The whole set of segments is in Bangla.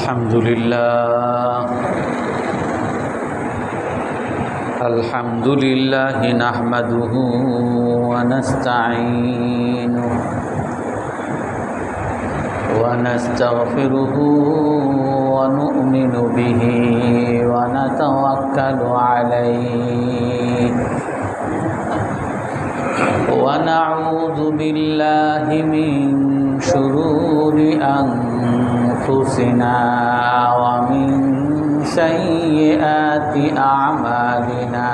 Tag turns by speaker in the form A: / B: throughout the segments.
A: الحمد لله نحمده ونستعينه ونستغفره ونؤمن به ونتوكل عليه ونعوذ بالله من شرور أنفسنا ومن سيئات أعمالنا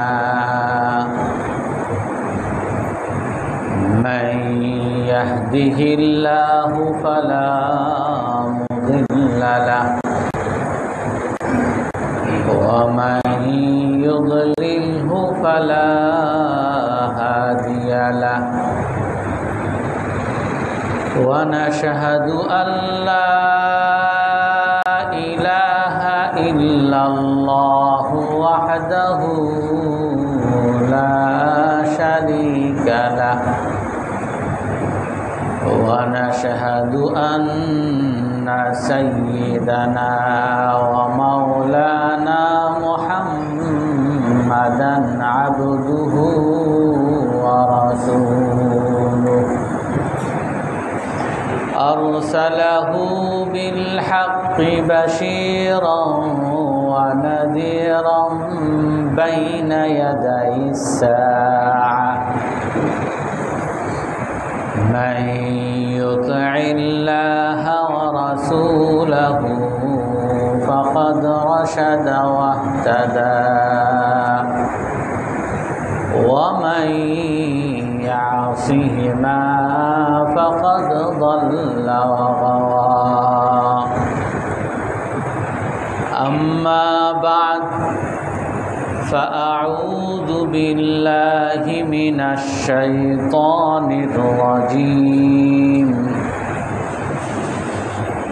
A: من يهده الله فلا مضل له ومن يضلله فلا هادي له ونشهد أن لا إله إلا الله وحده لا شريك له ونشهد أن سيدنا ومولانا محمدا عبده ورسوله أرسله بالحق بشيرا ونذيرا بين يدي الساعة من يطع الله ورسوله فقد رشد واهتدى ومن يعصهما فقد ضل وغوى أما بعد فأعوذ بالله من الشيطان الرجيم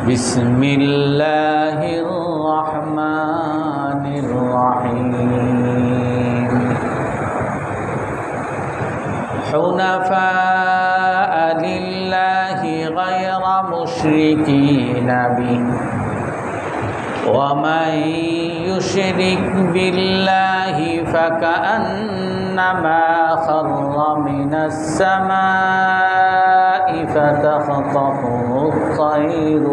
A: بسم الله الرحمن الرحيم حنفاء لله غير مشركين به ومن يشرك بالله فكأنما خر من السماء فتخطفه الطير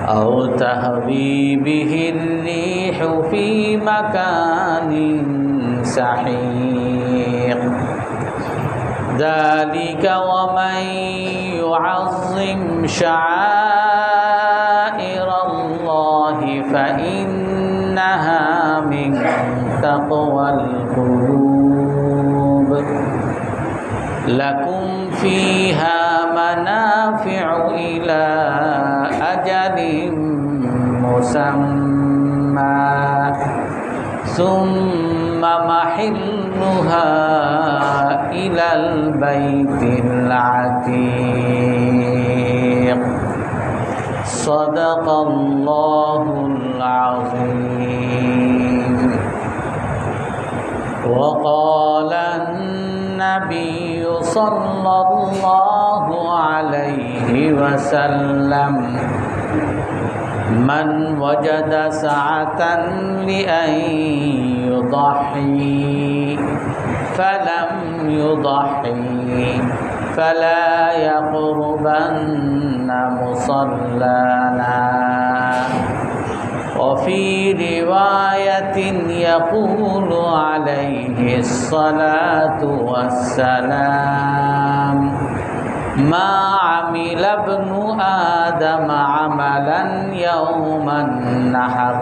A: أو تهوي به الريح في مكان سحيق ذلك ومن يعظم شعائر الله فإنها من تقوى القلوب لكم فيها منافع إلى أجل مسمى ثم محلها إلى البيت العتيق صدق الله العظيم وقال النبي صلى الله عليه وسلم من وجد سعة لأن يضحي فلم يضحي فلا يقربن مصلانا وفي رواية يقول عليه الصلاة والسلام ما عمل ابن آدم عملا يوم النحر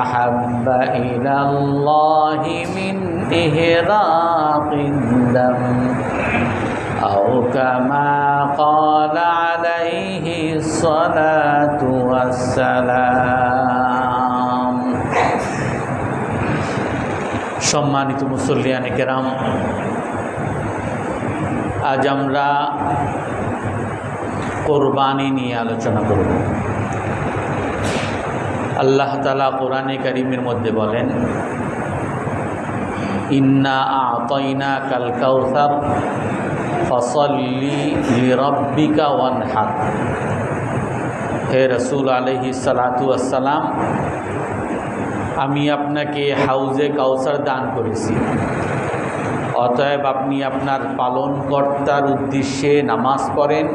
A: أحب إلى الله من إهراق الدم أو كما قال عليه الصلاة والسلام সম্মানিত মুসল্লিয়ানে কেরাম, আজ আমরা কোরবানি নিয়ে আলোচনা করব। আল্লাহ তাআলা কোরআনে কারীমের মধ্যে বলেন, ইন্না আ'তাইনাকাল কাউসার ফসল্লি লিরব্বিকা ওয়ানহার। হে রসুল আলাইহিস সালাতু ওয়াসসালাম, আমি আপনাকে হাউজে কাউসার দান করেছি, অতএব আপনি আপনার পালনকর্তার উদ্দেশ্যে নামাজ পড়েন,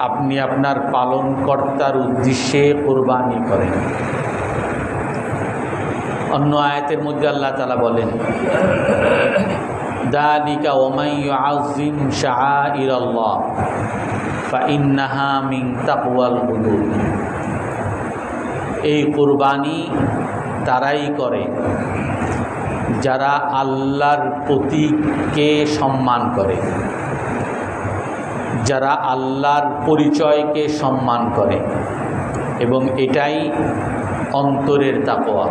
A: আপনি আপনার পালনকর্তার উদ্দেশ্যে কুরবানি করেন। অন্য আয়াতের মধ্যে আল্লাহ তাআলা বলেন, যালিকা ওয়ামান ইউআযযিম শাআইরাল্লাহ ফাইন্নাহা মিন তাকওয়াল কুলুব। এই কুরবানি তারাই করে যারা আল্লাহর প্রতীককে সম্মান করে, যারা আল্লাহর পরিচয়কে সম্মান করে, এবং এটাই অন্তরের তাকওয়া।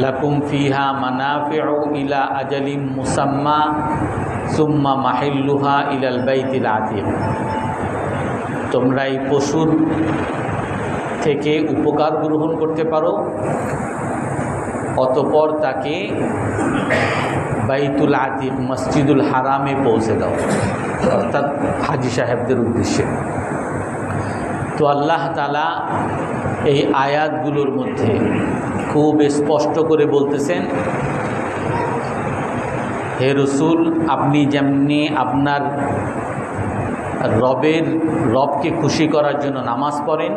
A: লাকুম ফিহা মানাফিউ ইলা আজালিম মুসাম্মা সুম্মা মাহিল্লুহা ইলাল বাইতিল আতিক। তোমরা এই পশুর থেকে উপকার গ্রহণ করতে পারো, অতঃপর তাকে বাইতুল আতিক মসজিদুল হারামে পৌঁছে দাও, অর্থাৎ হাজি সাহেবদের উদ্দেশ্যে। তো আল্লাহ তাআলা এই আয়াতগুলোর মধ্যে খুব স্পষ্ট করে বলতেছেন, হে রসুল, আপনি যেমনি আপনার রবকে খুশি করার জন্য নামাজ পড়েন,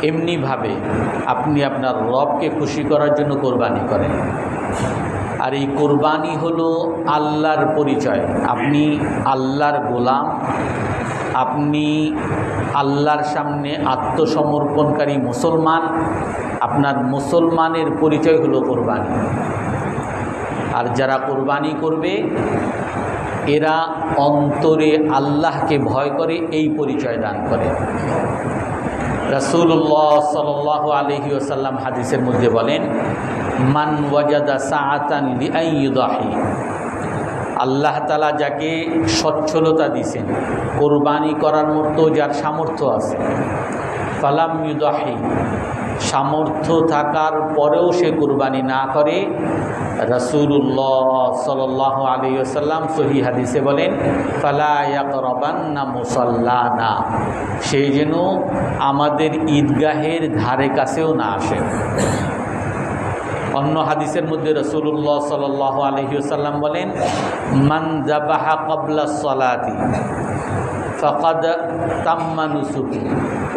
A: এমনিভাবে আপনি আপনার রবকে খুশি করার জন্য কোরবানি করেন। আর এই কোরবানি হলো আল্লাহর পরিচয়। আপনি আল্লাহর গোলাম, আপনি আল্লাহর সামনে আত্মসমর্পণকারী মুসলমান। আপনার মুসলমানের পরিচয় হলো কোরবানি। আর যারা কোরবানি করবে এরা অন্তরে আল্লাহকে ভয় করে, এই পরিচয় দান করে। রাসূলুল্লাহ সাল্লাল্লাহু আলাইহি ওয়াসাল্লাম হাদিসের মধ্যে বলেন, মান ওয়াজাদা সাআতান লিআন ইউদাহি। আল্লাহ তাআলা যাকে সচ্ছলতা দিয়েছেন, কোরবানি করার মতো যার সামর্থ্য আছে, ফালাম ইউদাহি, সামর্থ্য থাকার পরেও সে কোরবানি না করে, রাসূলুল্লাহ সাল্লাল্লাহু আলাইহি ওয়াসাল্লাম সহিহ হাদিসে বলেন, ফালা ইয়াকরাবান্না মুসাল্লানা, সে যেন আমাদের ঈদগাহের ধারে কাছেও না আসে। অন্য হাদিসের মধ্যে রাসূলুল্লাহ সাল্লাল্লাহু আলাইহি ওয়াসাল্লাম বলেন, মান যাবাহা ক্বাবলা সলাতি ফাকাদ তাম্মা নুসুকি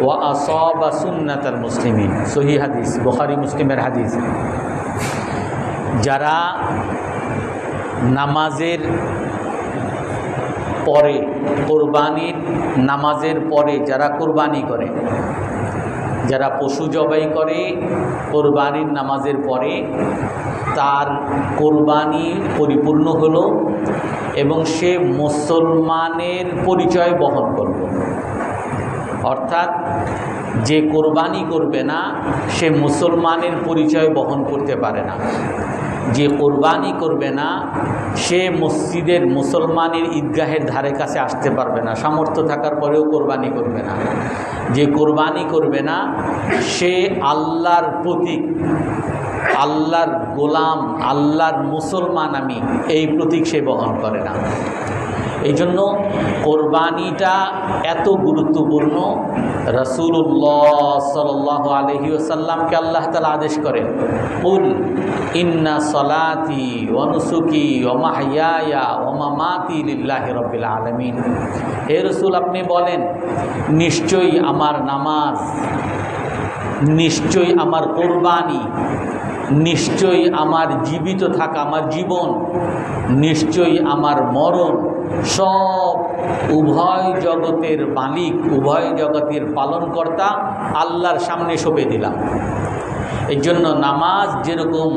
A: ওয়া আসাবা সুন্নাতাল মুসলিমিন। সহিহ হাদিস, বুখারী মুসলিমের হাদিস। যারা নামাজের পরে, কোরবানির নামাজের পরে যারা কোরবানি করে, যারা পশু জবাই করে কোরবানির নামাজের পরে, তার কোরবানি পরিপূর্ণ হলো এবং সে মুসলমানের পরিচয় বহন করবে। অর্থাৎ যে কোরবানি করবে না সে মুসলমানের পরিচয় বহন করতে পারে না। যে কোরবানি করবে না সে মসজিদের মুসলমানের ঈদগাহের ধারে কাছে আসতে পারবে না, সামর্থ্য থাকার পরেও কোরবানি করবে না। যে কোরবানি করবে না সে আল্লাহর প্রতীক, আল্লাহর গোলাম, আল্লাহর মুসলমান আমি, এই প্রতীক সে বহন করে না। এই জন্য কোরবানিটা এত গুরুত্বপূর্ণ। রাসূলুল্লাহ সাল্লাল্লাহু আলাইহি ওয়াসাল্লামকে আল্লাহ তাআলা আদেশ করেন, কুল ইন্না সলাতি ওয়া নুসুকি ওয়া মাহইয়ায়া ওয়া মামাতি লিল্লাহি রাব্বিল আলামিন। হে রাসূল, আপনি বলেন, নিশ্চয়ই আমার নামাজ, নিশ্চয়ই আমার কোরবানি, নিশ্চয়ই আমার জীবিত থাকা, আমার জীবন, নিশ্চয়ই আমার মরণ, সব উভয় জগতের মালিক, উভয় জগতের পালনকর্তা আল্লাহর সামনে সঁপে দিলাম। এই জন্য নামাজ যেরকম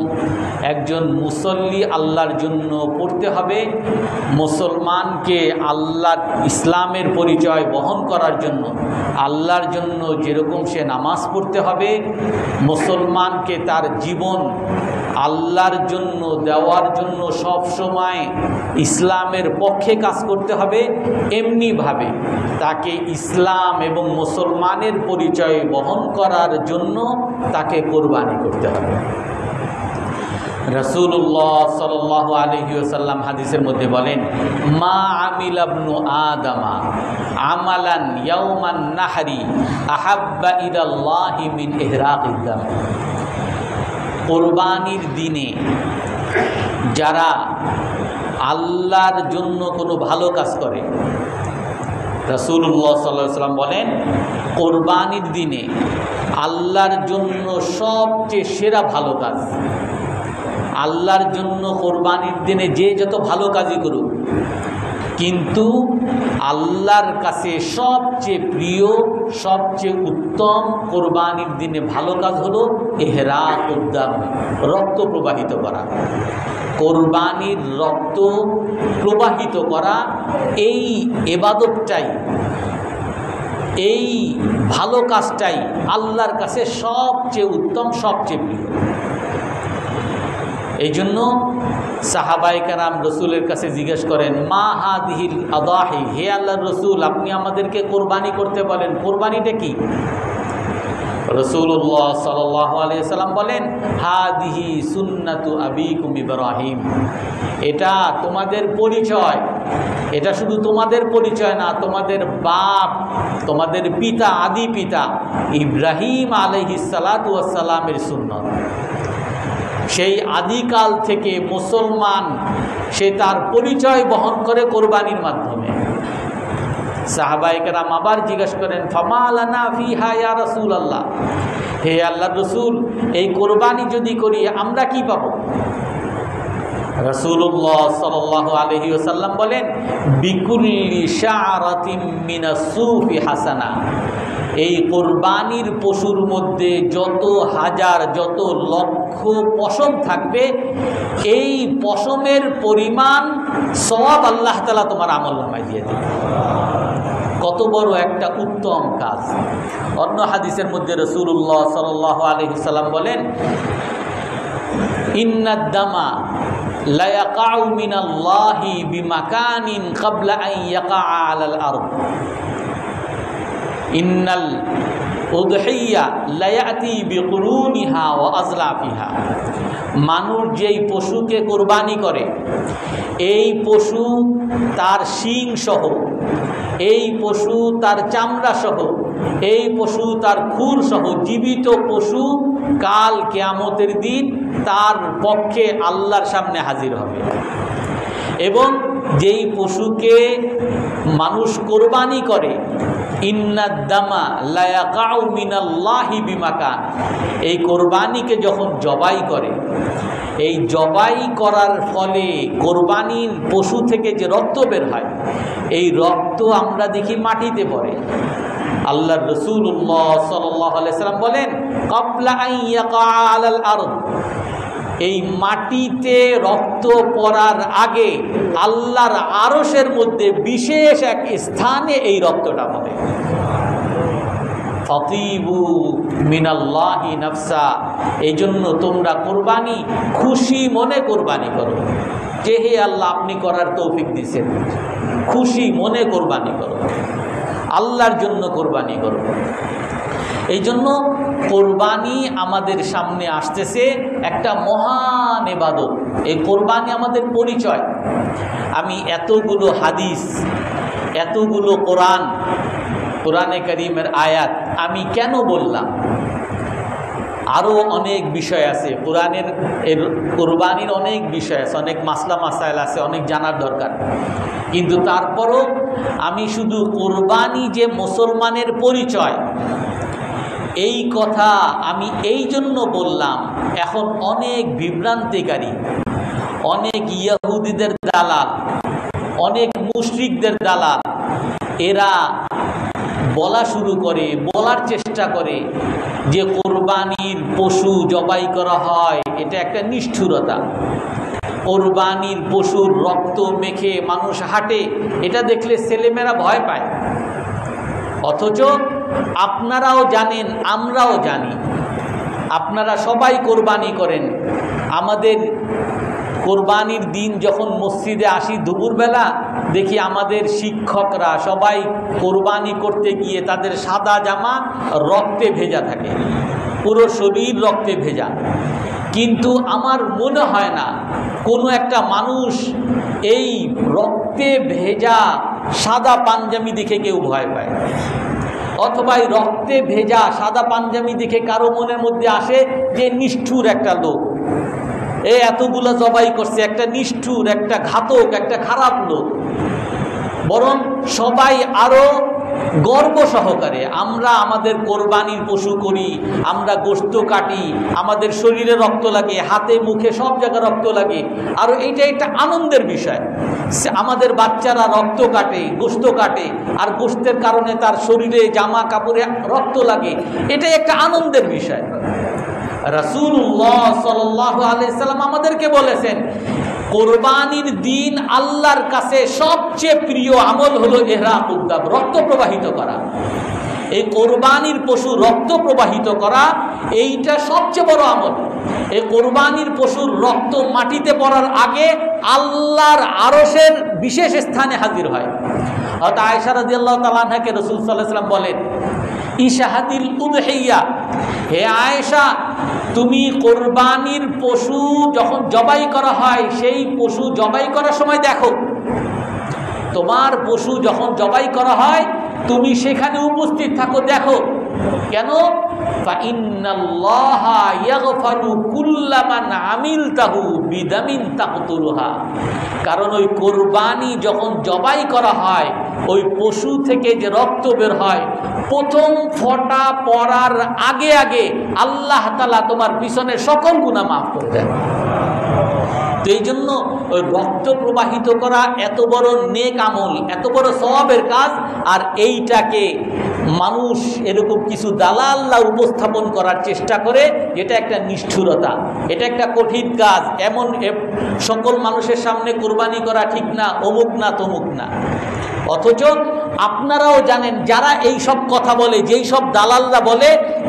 A: একজন মুসল্লি আল্লাহর জন্য পড়তে হবে, মুসলমানকে আল্লাহ ইসলামের পরিচয় বহন করার জন্য আল্লাহর জন্য যেরকম সে নামাজ পড়তে হবে, মুসলমানকে তার জীবন আল্লাহর জন্য দেওয়ার জন্য সব সময় ইসলামের পক্ষে কাজ করতে হবে, এমনিভাবে তাকে ইসলাম এবং মুসলমানের পরিচয় বহন করার জন্য তাকে কোরবানি করতে হবে। রাসূলুল্লাহ সাল্লাল্লাহু আলাইহি ওয়াসাল্লাম হাদিসের মধ্যে বলেন, মা আমিলা ইবনু আদামা আমালান ইয়াওমান নাহরি আহাব্বা ইলাল্লাহি মিন ইহরাকিদ দাম। কুরবানির দিনে যারা আল্লাহর জন্য কোনো ভালো কাজ করে, রাসূলুল্লাহ সাল্লাল্লাহু আলাইহি ওয়াসাল্লাম বলেন কুরবানির দিনে আল্লাহর জন্য সবচেয়ে সেরা ভালো কাজ, আল্লাহর জন্য কোরবানির দিনে যে যত ভালো কাজই করুক, কিন্তু আল্লাহর কাছে সবচেয়ে প্রিয় সবচেয়ে উত্তম কোরবানির দিনে ভালো কাজ হলো ইহরাকুদ দাম, রক্ত প্রবাহিত করা। কোরবানির রক্ত প্রবাহিত করা, এই ইবাদতটাই, এই ভালো কাজটাই আল্লাহর কাছে সবচেয়ে উত্তম সবচেয়ে প্রিয়। এই জন্য সাহাবায়ে কেরাম রসুলের কাছে জিজ্ঞেস করেন, মা হাদিহিল আদাহি, হে আল্লাহর রসুল আপনি আমাদেরকে কোরবানি করতে বলেন, কোরবানিটা কি? রাসূলুল্লাহ সাল্লাল্লাহু আলাইহি ওয়াসাল্লাম বলেন, হাদিহি সুন্নাতু আবিকুম ইব্রাহিম, এটা তোমাদের পরিচয়, এটা শুধু তোমাদের পরিচয় না, তোমাদের বাপ, তোমাদের পিতা, আদি পিতা ইব্রাহিম আলাইহিস সালাতু ওয়াস সালামের সুন্নাত। সেই আদিকাল থেকে মুসলমান সে তার পরিচয় বহন করে কোরবানির মাধ্যমে। সাহাবায়ে কেরাম আবার জিজ্ঞাসা করেন, ফামা লানা ফিহা ইয়া রাসূলুল্লাহ, হে আল্লাহর রাসূল এই কোরবানি যদি করি আমরা কি পাবো? রাসূলুল্লাহ সাল্লাল্লাহু আলাইহি ওয়াসাল্লাম বলেন, বিকুল্লি শাআরাতিন মিনাস সুফি হাসানা, এই কোরবানির পশুর মধ্যে যত হাজার যত লক্ষ পশম থাকবে, এই পশমের পরিমাণ সওয়াব আল্লাহ তাআলা তোমার আমলনামায় দিয়ে দেবে। কত বড় একটা উত্তম কাজ। অন্য হাদিসের মধ্যে রাসূলুল্লাহ সাল্লাল্লাহু আলাইহি ওয়াসাল্লাম বলেন, ইন্নাদ দামা লা ইয়াকাউ মিনাল্লাহি বিমাকানিন ক্বাবলা আন ইয়াকা আলাল আরদ, ইন্নাল উদহিয়া লা ইয়াতি বিকুরুনিহা ওয়া আজলাফিহা, মানুষ যেই পশুকে কোরবানি করে এই পশু তার শিং সহ, এই পশু তার চামড়া সহ, এই পশু তার খুর সহ, জীবিত পশু কাল কিয়ামতের দিন তার পক্ষে আল্লাহর সামনে হাজির হবে। এবং যেই পশুকে মানুষ কোরবানি করে, ইন্নাদ দামা লা ইয়াকাউ মিনাল্লাহি বিমাকান, এই কোরবানিকে যখন জবাই করে, এই জবাই করার ফলে কোরবানির পশু থেকে যে রক্ত বের হয়, এই রক্ত আমরা দেখি মাটিতে পড়ে। আল্লাহর রাসূলুল্লাহ সাল্লাল্লাহু আলাইহি ওয়াসাল্লাম বলেন, ক্বাবলা আন ইয়াকা আলাল আরদ, এই মাটিতে রক্ত পড়ার আগে আল্লাহর আরশের মধ্যে বিশেষ এক স্থানে এই রক্তটা পড়ে। ফাতিবু মিনাল্লাহি নাফসা, এই জন্য তোমরা কোরবানি খুশি মনে কোরবানি করো, যে হে আল্লাহ আপনি করার তৌফিক দিয়েছেন, খুশি মনে কোরবানি করো, আল্লাহর জন্য কোরবানি করো। এই জন্য কোরবানি আমাদের সামনে আসতেছে একটা মহান ইবাদত। এই কোরবানি আমাদের পরিচয়। আমি এতগুলো হাদিস, এতগুলো কোরআনে কারীমের আয়াত আমি কেন বললাম? আরও অনেক বিষয় আছে কোরআনের, এর কোরবানির অনেক বিষয় আছে, অনেক মাসলা মাসাইল আছে, অনেক জানার দরকার। কিন্তু তারপরও আমি শুধু কোরবানি যে মুসলমানের পরিচয়, এই কথা আমি এই জন্য বললাম, এখন অনেক বিভ্রান্তিকারী, অনেক ইহুদিদের দালাল, অনেক মুশরিকদের দালাল, এরা বলার চেষ্টা করে যে কোরবানির পশু জবাই করা হয়, এটা একটা নিষ্ঠুরতা। কোরবানির পশুর রক্ত মেখে মানুষ হাঁটে, এটা দেখলে ছেলেমেয়েরা ভয় পায়। অথচ আপনারাও জানেন, আমরাও জানি, আপনারা সবাই কোরবানি করেন। আমাদের কোরবানির দিন যখন মসজিদে আসি দুপুরবেলা, দেখি আমাদের শিক্ষকরা সবাই কোরবানি করতে গিয়ে তাদের সাদা জামা রক্তে ভেজা থাকে, পুরো শরীর রক্তে ভেজা। কিন্তু আমার মনে হয় না কোনো একটা মানুষ এই রক্তে ভেজা সাদা পাঞ্জাবি দেখে কেউ ভয় পায়, অথবা এই রক্তে ভেজা সাদা পাঞ্জাবি দেখে কারো মনের মধ্যে আসে যে নিষ্ঠুর একটা লোক, এতগুলা জবাই করছে, একটা নিষ্ঠুর, একটা ঘাতক, একটা খারাপ লোক। বরং সবাই আরো গর্ব সহকারে আমরা আমাদের কোরবানির পশু করি, আমরা গোশত কাটি, আমাদের শরীরে রক্ত লাগে, হাতে মুখে সব জায়গায় রক্ত লাগে, আর এইটা একটা আনন্দের বিষয়। আমাদের বাচ্চারা রক্ত কাটে, গোশত কাটে, আর গোশতের কারণে তার শরীরে জামা কাপড়ে রক্ত লাগে, এটাই একটা আনন্দের বিষয়। রাসূলুল্লাহ সাল্লাল্লাহু আলাইহি সাল্লাম আমাদেরকে বলেছেন কোরবানির দিন আল্লাহর কাছে সবচেয়ে প্রিয় আমল হলো ইহরাকুদ দাম, রক্ত প্রবাহিত করা। এই কোরবানির পশু রক্ত প্রবাহিত করা এইটা সবচেয়ে বড় আমল। এই কোরবানির পশুর রক্ত মাটিতে পড়ার আগে আল্লাহর আরশের বিশেষ স্থানে হাজির হয়। হযরত আয়েশা রাদিয়াল্লাহু তাআলা আনহাকে রাসূল সাল্লাল্লাহু আলাইহি ওয়াসাল্লাম বলেন, ইশাহাদিল উদহিয়া, হে আয়েশা তুমি কোরবানির পশু যখন জবাই করা হয় সেই পশু জবাই করার সময় দেখো, তোমার পশু যখন জবাই করা হয় তুমি সেখানে উপস্থিত থাকো, দেখো। কেন? ফাইন্নাল্লাহা ইয়াগফারু কুল্লা মান আমিলতাহু বিদামিন তাকতুলুহা, কারণ ওই কোরবানি যখন জবাই করা হয় ওই পশু থেকে যে রক্ত বের হয় প্রথম ফোঁটা পড়ার আগে আগে আল্লাহ তাআলা তোমার পিছনের সকল গুনাহ মাফ করে দেন। তো এই জন্য ওই রক্ত প্রবাহিত করা এত বড় নেক আমল, এত বড় সওয়াবের কাজ, আর এইটাকে মানুষ এরকম কিছু দালাল্লা উপস্থাপন করার চেষ্টা করে, এটা একটা নিষ্ঠুরতা, এটা একটা কঠিন কাজ। এমন সকল মানুষের সামনে কোরবানি করা ঠিক না, অমুক না তমুক না। অথচ আপনারাও জানেন যারা এই সব কথা বলে, যেই সব দালালরা বলে,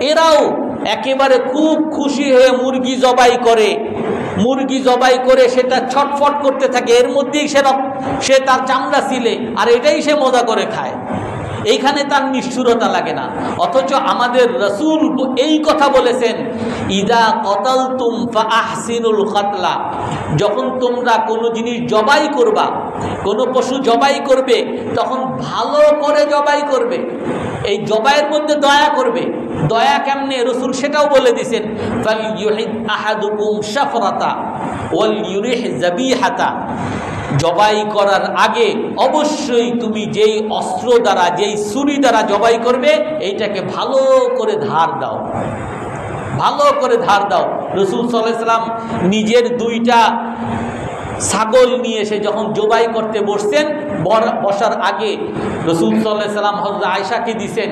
A: এরাও একেবারে খুব খুশি হয়ে মুরগি জবাই করে, মুরগি জবাই করে সেটা ছটফট করতে থাকে, এর মধ্যেই সে তার চামড়া ছিলে, আর এটাই সে মজা করে খায়। এইখানে তার নিষ্ঠুরতা লাগে না। অথচ আমাদের রাসূল এই কথা বলেছেন, ইদা কতালতুম ফাআহসিনুল কতলা, যখন তোমরা কোনো জিনিস জবাই করবা, কোনো পশু জবাই করবে, তখন ভালো করে জবাই করবে। এই জবাইয়ের মধ্যে দয়া করবে। দয়া কেমনে রাসূল সেটাও বলে দিয়েছেন, ফালইউহিদ আহাদুকুম শাফরাতা ওয়াল ইউরিহ যাবিহাতা, জবাই করার আগে অবশ্যই তুমি যেই অস্ত্র দ্বারা, যেই ছুরি দ্বারা জবাই করবে এইটাকে ভালো করে ধার দাও, ভালো করে ধার দাও। রাসূল সাল্লাল্লাহু আলাইহি ওয়াসাল্লাম নিজের দুইটা ছাগল নিয়ে এসে যখন জবাই করতে বসছেন, বসার আগে রাসূল সাল্লাল্লাহু আলাইহি ওয়াসাল্লাম হযরত আয়েশাকে দিয়েছেন,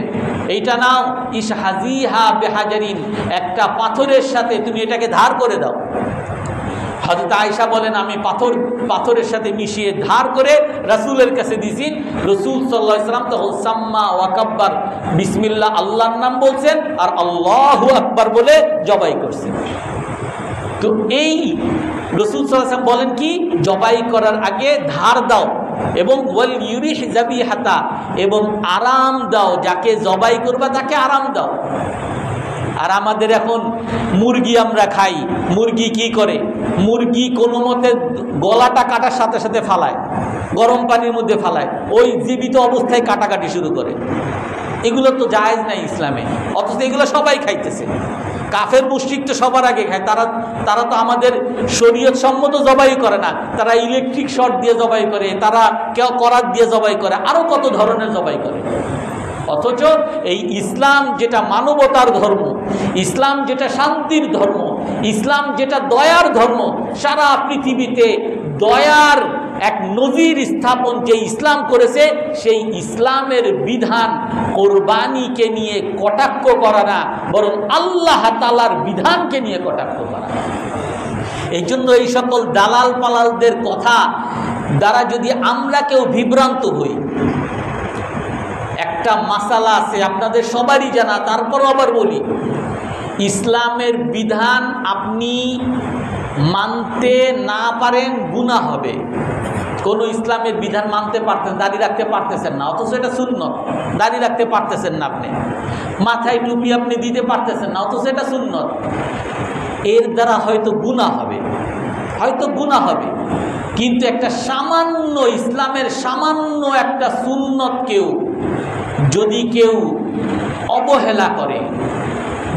A: এইটা নাও, ইশহাজিহা বিহাজারিন, একটা পাথরের সাথে তুমি এটাকে ধার করে দাও। হযরত আয়েশা বলেন, আমি পাথরের সাথে মিশিয়ে ধার করে রাসূলের কাছে দিয়েছি। রাসূল সাল্লাল্লাহু আলাইহি ওয়াসাল্লাম তখন সাম্মা ওয়া কাব্বার, বিসমিল্লাহ, আল্লাহর নাম বলছেন আর আল্লাহু আকবার বলে জবাই করছেন। তো এই রাসূল সাল্লাল্লাহু আলাইহি ওয়াসাল্লাম বলেন কি, জবাই করার আগে ধার দাও এবং ওয়াল ইউরিহ যাবিহাতা, এবং আরাম দাও, যাকে জবাই করবা তাকে আরাম দাও। আর আমাদের এখন মুরগি আমরা খাই, মুরগি কি করে, মুরগি কোনো মতে গলাটা কাটার সাথে সাথে ফালায়, গরম পানির মধ্যে ফালায়, ওই জীবিত অবস্থায় কাটাকাটি শুরু করে। এগুলো তো জায়েজ নাই ইসলামে, অথচ এগুলো সবাই খাইতেছে। কাফের মুশরিক তো সবার আগে খায়, তারা তো আমাদের শরীয়ত সম্মত জবাই করে না, তারা ইলেকট্রিক শর্ট দিয়ে জবাই করে, তারা কেউ করাত দিয়ে জবাই করে, আরও কত ধরনের জবাই করে। অথচ এই ইসলাম যেটা মানবতার ধর্ম, ইসলাম যেটা শান্তির ধর্ম, ইসলাম যেটা দয়ার ধর্ম, সারা পৃথিবীতে দয়ার এক নজির স্থাপন যে ইসলাম করেছে, সেই ইসলামের বিধান কোরবানিকে নিয়ে কটাক্ষ করা না, বরং আল্লাহ তাআলার বিধানকে নিয়ে কটাক্ষ করা। এই জন্য এই সকল দালাল পালালদের কথা দ্বারা যদি আমরা কেউ বিভ্রান্ত হই, একটা মাসালা আছে আপনাদের সবারই জানা, তারপরও আবার বলি, ইসলামের বিধান আপনি মানতে না পারেন গুনাহ হবে। কোন ইসলামের বিধান মানতে পারতেন, দাড়ি রাখতে পারতেছেন না, অথচ এটা সুন্নত, দাড়ি রাখতে পারতেছেন না, আপনি মাথায় টুপি আপনি দিতে পারতেছেন না, অথচ এটা সুন্নত। এর দ্বারা হয়তো গুনাহ হবে, কিন্তু একটা সামান্য ইসলামের সামান্য একটা সুন্নতকেও যদি কেউ অবহেলা করে,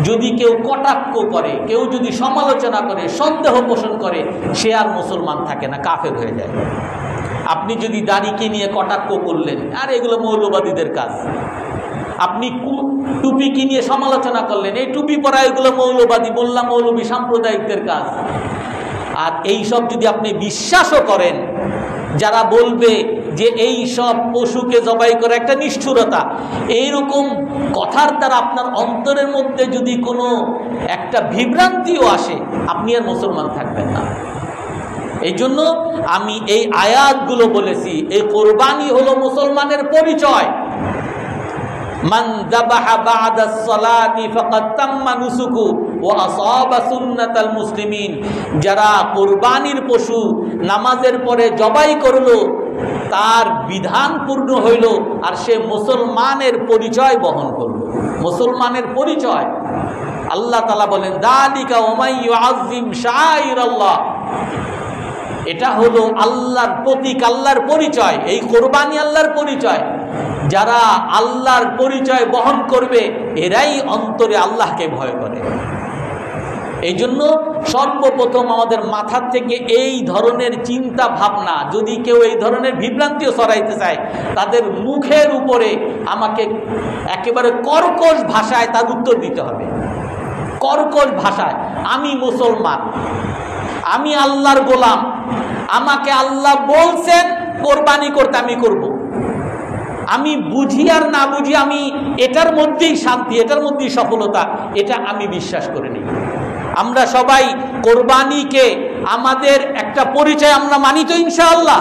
A: যদি কেউ কটাক্ষ করে, কেউ যদি সমালোচনা করে, সন্দেহ পোষণ করে, সে আর মুসলমান থাকে না, কাফের হয়ে যায়। আপনি যদি দাড়িকে নিয়ে কটাক্ষ করলেন, আর এগুলো মৌলবাদীদের কাজ। আপনি টুপিকে নিয়ে সমালোচনা করলেন, এই টুপি পরা এগুলো মৌলবাদী, মোল্লা মৌলবী সাম্প্রদায়িকদের কাজ। আর এই সব যদি আপনি বিশ্বাসও করেন, যারা বলবে যে এই সব পশুকে জবাই করা একটা নিষ্ঠুরতা, এইরকম কথার দ্বারা আপনার অন্তরের মধ্যে যদি কোনো একটা বিভ্রান্তিও আসে, আপনি আর মুসলমান থাকবেন না। এই জন্য আমি এই আয়াতগুলো বলেছি, এই কোরবানি হলো মুসলমানের পরিচয়। মান যাবাহা বা'দা সলাতি ফাকাদ তাম্মা নুসুকু ওয়া আসাবা সুন্নাতাল মুসলিমিন। যারা কুরবানির পশু নামাজের পরে জবাই করলো, তার বিধান পূর্ণ হইল, আর সে মুসলমানের পরিচয় বহন করল। মুসলমানের পরিচয় আল্লাহ তাআলা বলেন, যালিকা ওয়া মান ইউআযযিম শাআইরাল্লাহ। এটা হলো আল্লাহর প্রতীক, আল্লাহর পরিচয়। এই কোরবানি আল্লাহর পরিচয়। যারা আল্লাহর পরিচয় বহন করবে, এরাই অন্তরে আল্লাহকে ভয় করে। এই জন্য সর্বপ্রথম আমাদের মাথার থেকে এই ধরনের চিন্তা ভাবনা, যদি কেউ এই ধরনের বিভ্রান্তিও ছড়াইতে চায়, তাদের মুখের উপরে আমাকে একেবারে কর্কশ ভাষায় তার উত্তর দিতে হবে। কর্কশ ভাষায়, আমি মুসলমান, আমি আল্লাহর গোলাম, আমাকে আল্লাহ বলছেন কোরবানি করতে, আমি করব। আমি বুঝি আর না বুঝি, আমি এটার মধ্যেই শান্তি, এটার মধ্যেই সফলতা, এটা আমি বিশ্বাস করে নিই। আমরা সবাই কোরবানিকে আমাদের একটা পরিচয় আমরা মানি তো ইনশাআল্লাহ।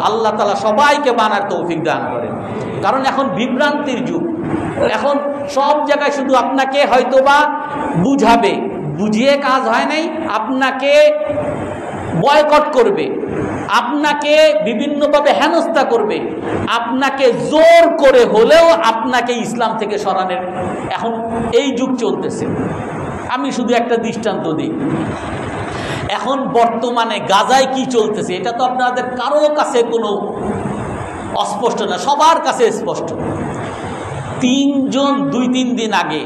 A: আল্লাহ তাআলা সবাইকে মানার তৌফিক দান করেন। কারণ এখন বিভ্রান্তির যুগ, এখন সব জায়গায় শুধু আপনাকে হয়তোবা বুঝাবে, বুঝিয়ে কাজ হয় নাই, আপনাকে বয়কট করবে, আপনাকে বিভিন্নভাবে হেনস্থা করবে, আপনাকে জোর করে হলেও আপনাকে ইসলাম থেকে সরানোর এখন এই যুগ চলতেছে। আমি শুধু একটা দৃষ্টান্ত দিই। এখন বর্তমানে গাজায় কি চলতেছে, এটা তো আপনাদের কারো কাছে কোনো অস্পষ্ট না, সবার কাছে স্পষ্ট। 2-3 দিন আগে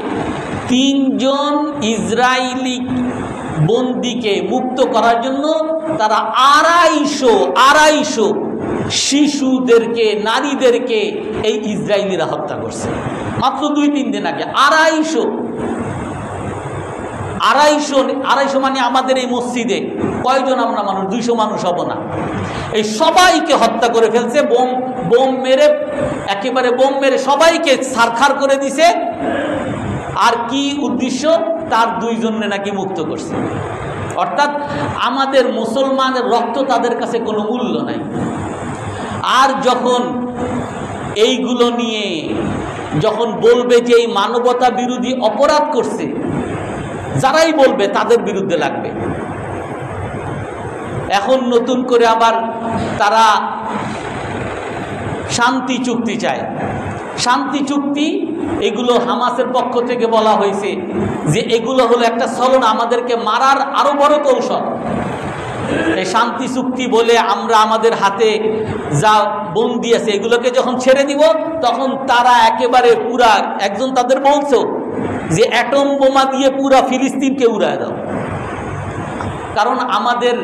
A: 3 ইসরায়েলি বন্দীকে মুক্ত করার জন্য তারা 250 শিশুদেরকে, নারীদেরকে এই ইসরায়েলিরা হত্যা করছে। মাত্র 2-3 দিন আগে 250 মানে আমাদের এই মসজিদে কয়জন আমরা মানুষ? 200 মানুষ হব না। এই সবাইকে হত্যা করে ফেলছে, বোম মেরে, একেবারে বোম মেরে সবাইকে ছারখার করে দিছে। আর কি উদ্দেশ্য? তার 2 জনে নাকি মুক্ত করছে। অর্থাৎ আমাদের মুসলমানের রক্ত তাদের কাছে কোনো মূল্য নাই। আর যখন এইগুলো নিয়ে যখন বলবে যে এই মানবতা বিরোধী অপরাধ করছে, যারাই বলবে তাদের বিরুদ্ধে লাগবে। এখন নতুন করে আবার তারা শান্তি চুক্তি চায়। শান্তি চুক্তি এগুলো হামাসের পক্ষ থেকে বলা হয়েছে যে এগুলো হলো একটা ছলনা, আমাদেরকে মারার আরো বড় কৌশল। এই শান্তি চুক্তি বলে আমরা আমাদের হাতে যা বন্দী আছে এগুলোকে যখন ছেড়ে দিব, তখন তারা একেবারে পুরা, একজন তাদের বলছো যে অ্যাটম বোমা দিয়ে পুরা ফিলিস্তিনকে উড়ায় দাও। কারণ আমাদের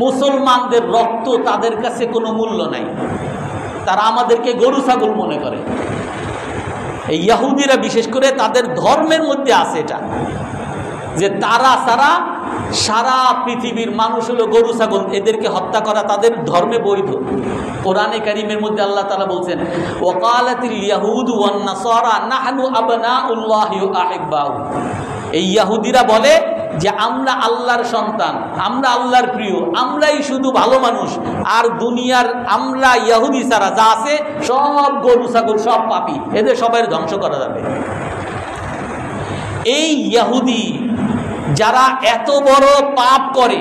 A: মুসলমানদের রক্ত তাদের কাছে কোনো মূল্য নাই, তারা আমাদেরকে গরু ছাগল মনে করে। এই ইহুদিরা বিশেষ করে তাদের ধর্মের মধ্যে আছে এটা, যে তারা সারা পৃথিবীর মানুষ হলো গরু ছাগল, এদেরকে হত্যা করা তাদের ধর্মে বৈধ। কোরআনে কারীমের মধ্যে আল্লাহ তাআলা বলছেন, ওয়াকালাতিল ইয়াহুদু ওয়ান নাসারা নাহনু আবনাউল্লাহি ওয়া আহিব্বাহু। এই ইহুদিরা বলে যে আমরা আল্লাহর সন্তান, আমরা আল্লাহর প্রিয়, আমরাই শুধু ভালো মানুষ, আর দুনিয়ার আমরা ইহুদি ছাড়া যা আছে সব গরু ছাগল, সব পাপী, এদের সবাই ধ্বংস করা যাবে। এই ইহুদি যারা এত বড় পাপ করে,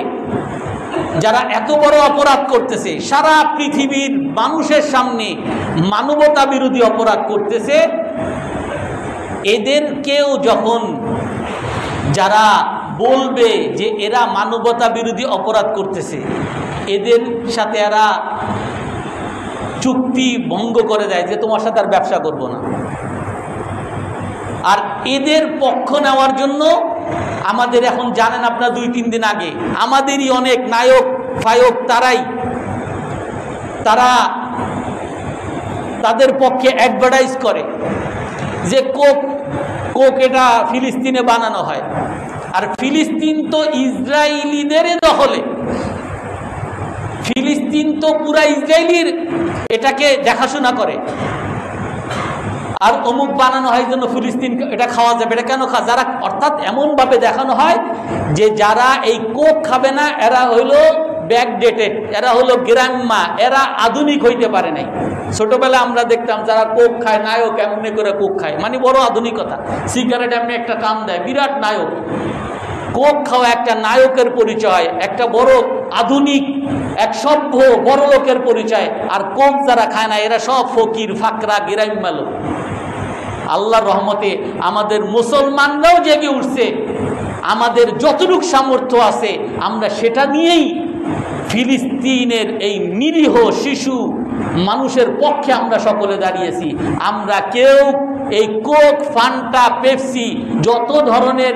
A: যারা এত বড় অপরাধ করতেছে, সারা পৃথিবীর মানুষের সামনে মানবতা বিরোধী অপরাধ করতেছে, এদেরকেও যখন যারা বলবে যে এরা মানবতা বিরোধী অপরাধ করতেছে, এদের সাথে এরা চুক্তি ভঙ্গ করে দেয় যে তোমার সাথে আর ব্যবসা করব না। আর এদের পক্ষ নেওয়ার জন্য আমাদের এখন জানেন আপনারা 2-3 দিন আগে আমাদেরই অনেক নায়ক ফায়ক তারা তাদের পক্ষে অ্যাডভার্টাইজ করে যে কোক এটা ফিলিস্তিনে বানানো হয়, আর ফিলিস্তিন তো ইসরায়েলিদের দখলে, ফিলিস্তিন তো পুরা ইসরায়েলির এটাকে দেখাশোনা করে, আর অমুক বানানো হয় জন্য ফিলিস্তিন এটা খাওয়া যাবে, এটা কেন যারা, অর্থাৎ এমনভাবে দেখানো হয় যে যারা এই কোক খাবে না এরা হইল ব্যাকডেটেড, এরা হলো গ্রাম্মা, এরা আধুনিক হইতে পারে নাই। ছোটবেলা আমরা দেখতাম যারা কোক খায় নায়ক এমনি করে কোক খায়, মানে বড় আধুনিকতা। সিগারেট এমনি একটা টান দেয়, বিরাট নায়ক। কোক খাওয়া একটা নায়কের পরিচয়, একটা বড় আধুনিক এক সভ্য বড় লোকের পরিচয়। আর কোক যারা খায় না এরা সব ফকির ফাকরা গ্রাম্য লোক। আল্লাহর রহমতে আমাদের মুসলমানরাও জেগে উঠছে, আমাদের যতটুকু সামর্থ্য আছে আমরা সেটা নিয়েই ফিলিস্তিনের এই নিরীহ শিশু মানুষের পক্ষে আমরা সকলে দাঁড়িয়েছি। আমরা কেউ এই কোক, ফান্টা, পেপসি যত ধরনের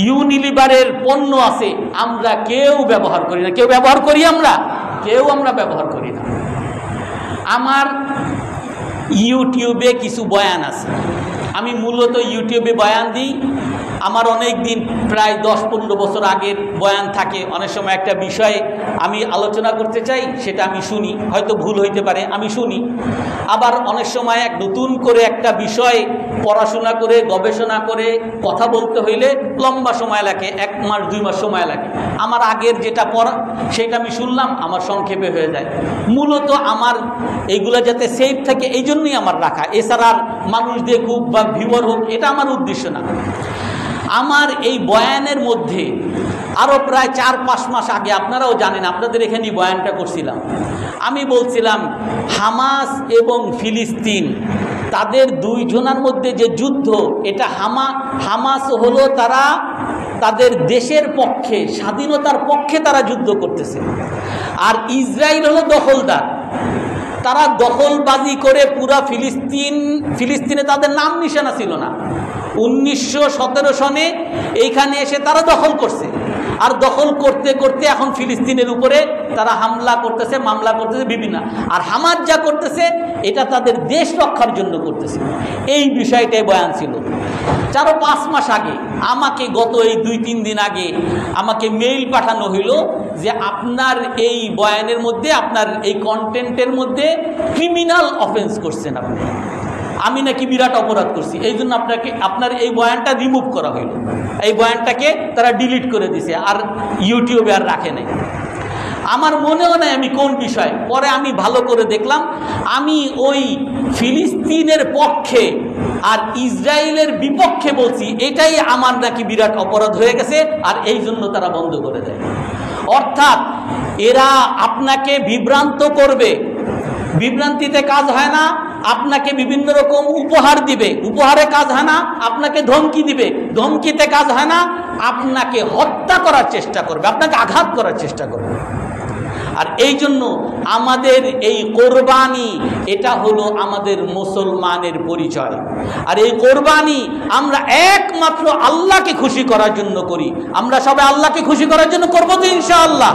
A: ইউনিলিভারের পণ্য আছে আমরা কেউ ব্যবহার করি না। কেউ ব্যবহার করি? আমরা ব্যবহার করি না। আমার ইউটিউবে কিছু বয়ান আছে, আমি মূলত ইউটিউবে বয়ান দিই। আমার অনেক দিন প্রায় 10-15 বছর আগের বয়ান থাকে। অনেক সময় একটা বিষয়ে আমি আলোচনা করতে চাই, সেটা আমি শুনি, হয়তো ভুল হইতে পারে, আমি শুনি। আবার অনেক সময় নতুন করে একটা বিষয় পড়াশোনা করে গবেষণা করে কথা বলতে হইলে লম্বা সময় লাগে, 1 মাস 2 মাস সময় লাগে। আমার আগের যেটা পড়া সেটা আমি শুনলাম, আমার সংক্ষেপে হয়ে যায়। মূলত আমার এইগুলো যাতে সেভ থাকে এই জন্যই আমার রাখা, এছাড়া আর মানুষ দেখুক বা ভিউয়ার হোক এটা আমার উদ্দেশ্য না। আমার এই বয়ানের মধ্যে আরও প্রায় 4-5 মাস আগে, আপনারাও জানেন, আপনাদের এখানে বয়ানটা করছিলাম। আমি বলছিলাম হামাস এবং ফিলিস্তিন তাদের 2 জনের মধ্যে যে যুদ্ধ, এটা হামাস হলো তারা তাদের দেশের পক্ষে, স্বাধীনতার পক্ষে তারা যুদ্ধ করতেছে, আর ইসরায়েল হলো দখলদার। তারা দখলবাজি করে পুরা ফিলিস্তিনে তাদের নাম নিশানা ছিল না। 1917 সনে এইখানে এসে তারা দখল করছে, আর দখল করতে করতে এখন ফিলিস্তিনের উপরে তারা হামলা করতেছে, মামলা করতেছে বিভিন্ন। আর হামাস যা করতেছে এটা তাদের দেশ রক্ষার জন্য করতেছে। এই বিষয়টাই বয়ান ছিল। 4-5 মাস আগে আমাকে, গত এই 2-3 দিন আগে আমাকে মেইল পাঠানো হইল যে আপনার এই বয়ানের মধ্যে, আপনার এই কন্টেন্টের মধ্যে ক্রিমিনাল অফেন্স করছেন আপনি, আমি নাকি বিরাট অপরাধ করছি, এই জন্য আপনার এই বয়ানটা রিমুভ করা হইল। এই বয়ানটাকে তারা ডিলিট করে দিছে, আর ইউটিউবে আর রাখে নাই। আমার মনেও নাই আমি কোন বিষয়, পরে আমি ভালো করে দেখলাম আমি ওই ফিলিস্তিনের পক্ষে আর ইসরায়েলের বিপক্ষে বলছি, এটাই আমার নাকি বিরাট অপরাধ হয়ে গেছে, আর এই জন্য তারা বন্ধ করে দেয়। অর্থাৎ এরা আপনাকে বিভ্রান্ত করবে, বিভ্রান্তিতে কাজ হয় না, আপনাকে বিভিন্ন রকম উপহার দিবে, উপহারে কাজ হয় না, আপনাকে ধমকি দিবে, ধমকিতে কাজ হয় না, আপনাকে হত্যা করার চেষ্টা করবে, আপনাকে আঘাত করার চেষ্টা করবে। আর এই জন্য আমাদের এই কোরবানি, এটা হলো আমাদের মুসলমানের পরিচয়। আর এই কোরবানি আমরা একমাত্র আল্লাহকে খুশি করার জন্য করি। আমরা সবাই আল্লাহকে খুশি করার জন্য করবো তো ইনশাআল্লাহ।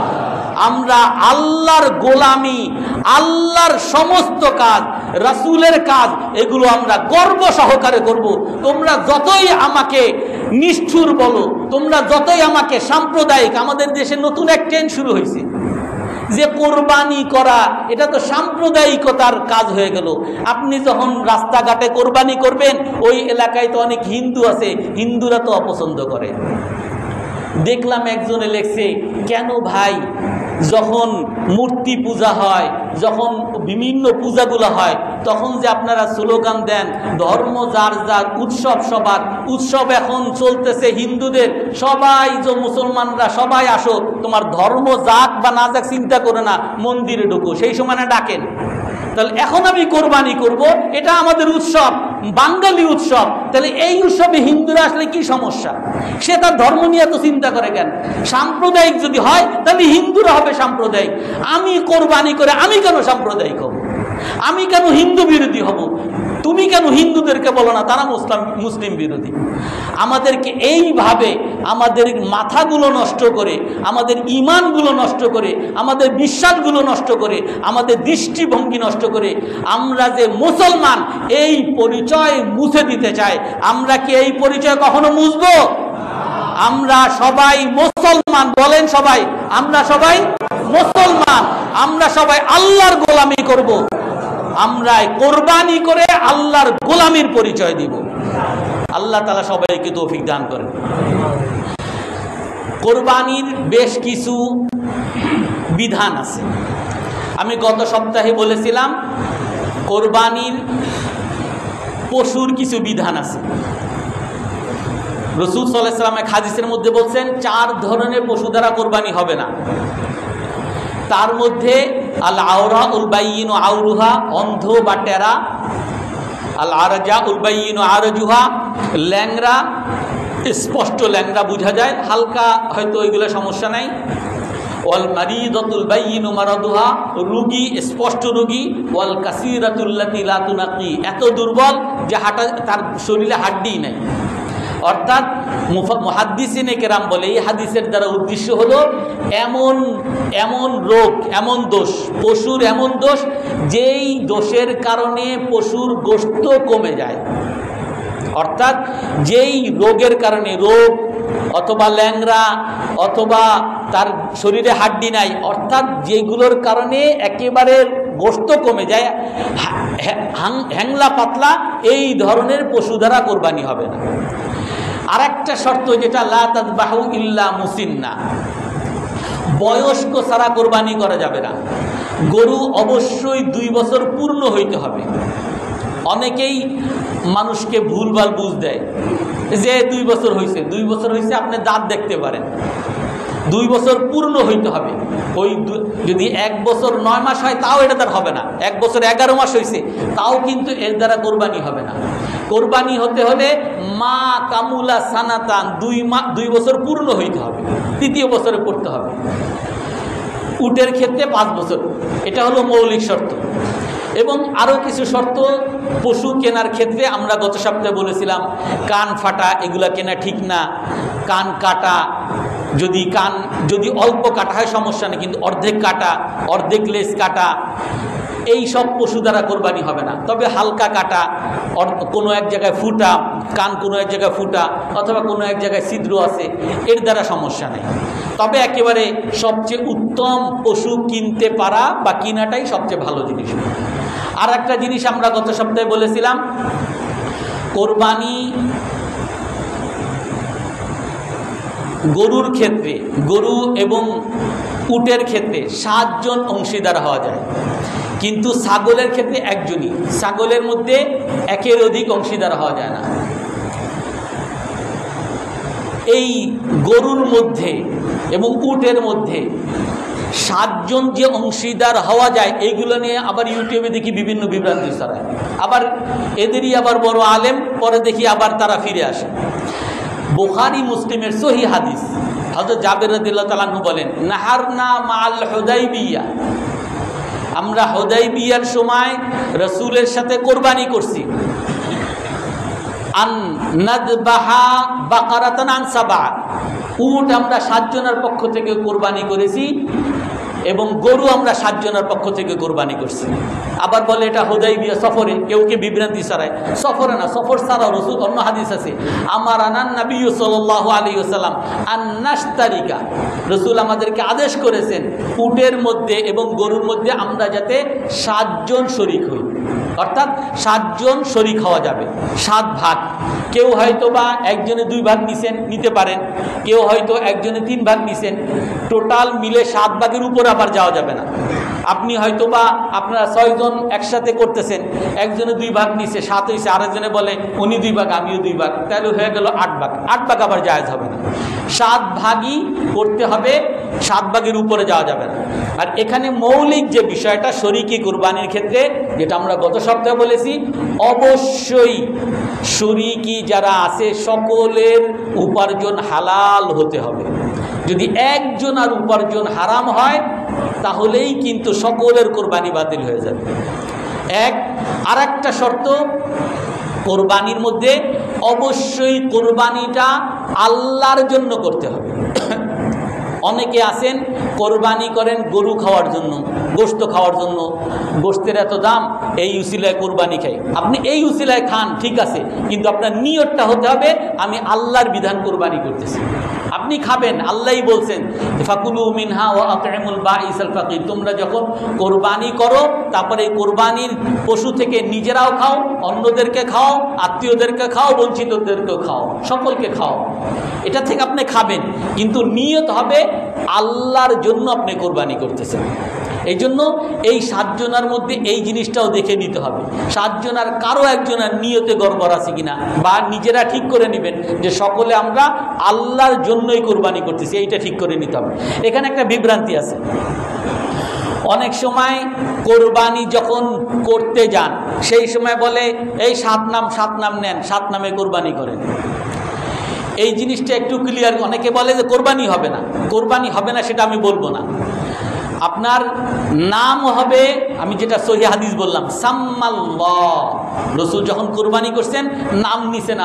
A: আমরা আল্লাহর গোলামি, আল্লাহর সমস্ত কাজ, রাসূলের কাজ, এগুলো আমরা গর্ব সহকারে করব। তোমরা যতই আমাকে নিষ্ঠুর বলো, তোমরা যতই আমাকে সাম্প্রদায়িক, আমাদের দেশে নতুন এক ট্রেন্ড শুরু হয়েছে যে কোরবানি করা, এটা তো সাম্প্রদায়িকতার কাজ হয়ে গেল। আপনি যখন রাস্তাঘাটে কোরবানি করবেন, ওই এলাকায় তো অনেক হিন্দু আছে, হিন্দুরা তো অপছন্দ করে। দেখলাম একজনে লেখছে, কেন ভাই যখন মূর্তি পূজা হয়, যখন বিভিন্ন পূজাগুলো হয়, তখন যে আপনারা স্লোগান দেন ধর্ম যার যার, উৎসব সবার। উৎসব এখন চলতেছে হিন্দুদের, সবাই যে মুসলমানরা সবাই আসো, তোমার ধর্ম যাক বা না যাক চিন্তা করে না, মন্দিরে ঢুকো, সেই সময় না ডাকেন। তাহলে এখন আমি কোরবানি করব, এটা আমাদের উৎসব, বাঙালি উৎসব। তাহলে এই উৎসবে হিন্দুরা আসলে কি সমস্যা? সে তার ধর্ম নিয়ে তো চিন্তা করে কেন? সাম্প্রদায়িক যদি হয় তাহলে হিন্দুরা হবে সাম্প্রদায়িক। আমি কোরবানি করে আমি কেন সাম্প্রদায়িক হব? আমি কেন হিন্দু বিরোধী হব? তুমি কেন হিন্দুদেরকে বলো না তারা মুসলিম বিরোধী? আমাদেরকে এইভাবে আমাদের মাথাগুলো নষ্ট করে, আমাদের ইমানগুলো নষ্ট করে, আমাদের বিশ্বাসগুলো নষ্ট করে, আমাদের দৃষ্টিভঙ্গি নষ্ট করে আমরা যে মুসলমান এই পরিচয় মুছে দিতে চাই। আমরা কি এই পরিচয় কখনো মুছব? আমরা সবাই মুসলমান, বলেন সবাই, আমরা সবাই মুসলমান, আমরা সবাই আল্লাহর গোলামি করব। আমরা কোরবানি করে আল্লাহর গোলামির পরিচয় দিব। আল্লাহ তাআলা সবাইকে তৌফিক দান করেন। কোরবানির বেশ কিছু বিধান আছে। আমি গত সপ্তাহে বলেছিলাম কোরবানির পশুর কিছু বিধান আছে। রাসূল সাল্লাল্লাহু আলাইহি ওয়াসাল্লাম এক হাদিসের মধ্যে বলছেন 4 ধরনের পশু দ্বারা কোরবানি হবে না। তার মধ্যে আল আওরা উল বাইয়িনু আউরুহা, অন্ধ বা টেরা, আল আরজা উল বাইয়িনু আরজুহা, ল্যাংরা, স্পষ্ট ল্যাংরা বোঝা যায়, হালকা হয়তো ওইগুলো সমস্যা নাই, ওয়াল মারিদাতুল বাইয়িনু মারাদুহা, রোগী, স্পষ্ট রোগী, ওয়াল কাসীরাতুল্লাতী লা তুনাকি, এত দুর্বল যে হাঁটা, তার শরীরে হাড্ডি নাই। অর্থাৎ মুহাদ্দিসিনে কেরাম বলে এই হাদিসের দ্বারা উদ্দেশ্য হলো এমন রোগ, এমন দোষ, পশুর এমন দোষ যেই দোষের কারণে পশুর গোশত কমে যায়। অর্থাৎ যেই রোগের কারণে, রোগ অথবা ল্যাংরা অথবা তার শরীরে হাড্ডি নাই, অর্থাৎ যেগুলোর কারণে একেবারে গোশত কমে যায়, হ্যাংলা পাতলা, এই ধরনের পশু দ্বারা কোরবানি হবে না। আর একটা শর্ত যেটা লা তাযবাহু ইল্লা মুসিন্না, বয়স্ক ছাড়া কোরবানি করা যাবে না। গরু অবশ্যই 2 বছর পূর্ণ হইতে হবে। অনেকেই মানুষকে ভুলভাল বুঝ দেয় যে 2 বছর হয়েছে, 2 বছর হয়েছে, আপনি দাঁত দেখতে পারেন। 2 বছর পূর্ণ হইতে হবে। ওই যদি 1 বছর 9 মাস হয় তাও এটা তার হবে না। 1 বছর 11 মাস হয়েছে তাও কিন্তু এর দ্বারা কোরবানি হবে না। কোরবানি হতে হলে মা কামুলা সানাতান, 2 বছর পূর্ণ হইতে হবে, 3য় বছরে পড়তে হবে। উটের ক্ষেত্রে 5 বছর, এটা হলো মৌলিক শর্ত। এবং আরও কিছু শর্ত পশু কেনার ক্ষেত্রে আমরা গত সপ্তাহে বলেছিলাম, কান ফাটা এগুলা কেনা ঠিক না, কান কাটা, যদি অল্প কাটা হয় সমস্যা নেই, কিন্তু অর্ধেক কাটা, অর্ধেক লেজ কাটা, এই সব পশু দ্বারা কোরবানি হবে না। তবে হালকা কাটা, কোনো এক জায়গায় ফুটা, কান কোনো এক জায়গায় ফুটা অথবা কোনো এক জায়গায় ছিদ্র আছে, এর দ্বারা সমস্যা নেই। তবে একেবারে সবচেয়ে উত্তম পশু কিনতে পারা বা কিনাটাই সবচেয়ে ভালো জিনিস। আর একটা জিনিস আমরা গত সপ্তাহে বলেছিলাম, কোরবানি গরুর ক্ষেত্রে, গরু এবং উটের ক্ষেত্রে 7 জন অংশীদার হওয়া যায়, কিন্তু ছাগলের ক্ষেত্রে 1 জনই। ছাগলের মধ্যে 1-এর অধিক অংশীদার হওয়া যায় না। এই গরুর মধ্যে এবং উটের মধ্যে 7 জন যে অংশীদার হওয়া যায়, এইগুলো নিয়ে আবার ইউটিউবে দেখি বিভিন্ন বিভ্রান্তি ছড়ায়। আবার এদেরই আবার বড় আলেম, পরে দেখি আবার তারা ফিরে আসে। বুখারী মুসলিমের সহিহ হাদিস, হযরত জাবের রাদিয়াল্লাহু তাআলা আনহু বলেন, নাহারনা মাআল হুদাইবিয়া, আমরা হুদাইবিয়ার সময় রাসূলের সাথে কোরবানি করছি। আন নাযবাহা বাকারাতান আন সাবআ, উট আমরা 7 জনের পক্ষ থেকে কোরবানি করেছি এবং গরু আমরা 7 জনের পক্ষ থেকে কোরবানি করছি। আবার বলে এটা হুদাইবিয়া সফরে, কেউ বিভ্রান্তি ছড়ায়। সফরে না, সফর ছাড়া রাসূল, অন্য হাদিস আছে, আমার আনান নবী সাল্লাল্লাহু আলাইহি ওয়াসাল্লাম আন নাশতারিকা, রাসূল আমাদেরকে আদেশ করেছেন উটের মধ্যে এবং গরুর মধ্যে আমরা যাতে 7 জন শরীক হই। অর্থাৎ 7 জন শরীক হওয়া যাবে, 7 ভাগ। কেউ হয়তো বা একজনে 2 ভাগ নিতে পারেন, কেউ হয়তো একজনে 3 ভাগ নিছেন, টোটাল মিলে 7 ভাগের উপরে আবার যাওয়া যাবে না। আপনি হয়তো বা আপনারা 6 জন একসাথে করতেছেন, একজনে 2 ভাগ নিছে, 7 হয়েছে, আরেকজনে বলে উনি 2 ভাগ আমিও 2 ভাগ, তাহলে হয়ে গেল 8 ভাগ। 8 ভাগ আবার জায়েজ হবে না, 7 ভাগই করতে হবে, 7 ভাগের উপরে যাওয়া যাবে না। আর এখানে মৌলিক যে বিষয়টা শরীকি কুরবানির ক্ষেত্রে, যেটা আমরা গত সপ্তাহে বলেছি, অবশ্যই শরীকি যারা আছে সকলের উপার্জন হালাল হতে হবে। যদি একজনের উপার্জন হারাম হয় তাহলেই কিন্তু সকলের কোরবানি বাতিল হয়ে যাবে। আর একটা শর্ত, কোরবানির মধ্যে অবশ্যই কোরবানিটা আল্লাহর জন্য করতে হবে। অনেকে আছেন কোরবানি করেন গরু খাওয়ার জন্য, গোশত খাওয়ার জন্য, গোশতের এত দাম, এই উসিলায় কোরবানি খাই। আপনি এই উসিলায় খান, ঠিক আছে, কিন্তু আপনার নিয়তটা হতে হবে আমি আল্লাহর বিধান কোরবানি করতেছি। আপনি খাবেন, আল্লাহই বলছেন ফাকুলু মিনহা ওয়া আত'ইমুল বাঈসাল ফাকির, তোমরা যখন কোরবানি করো তারপরে কোরবানির পশু থেকে নিজেরাও খাও, অন্যদেরকে খাও, আত্মীয়দেরকে খাও, বঞ্চিতদেরকেও খাও, সকলকে খাও। এটা থেকে আপনি খাবেন, কিন্তু নিয়ত হবে আল্লাহর জন্য আপনি কোরবানি করতেছেন। এই জন্য এই 7 জনের মধ্যে এই জিনিসটাও দেখে নিতে হবে, 7 জনের কারো একজনের নিয়তে গড়বড় আছে কিনা, বা নিজেরা ঠিক করে নেবেন যে সকলে আমরা আল্লাহর জন্যই কোরবানি করতেছি, এইটা ঠিক করে নিতে হবে। এখানে একটা বিভ্রান্তি আছে। অনেক সময় কোরবানি যখন করতে যান সেই সময় বলে এই 7 নাম নেন, 7 নামে কোরবানি করেন। এই জিনিসটা একটু ক্লিয়ার। অনেকে বলে যে কোরবানি হবে না, সেটা আমি বলবো না। আপনার নাম হবে, আমি যেটা সহিহ হাদিস বললাম, সাম্মাল্লাহ, রাসূল যখন কোরবানি করছেন নাম নিছেন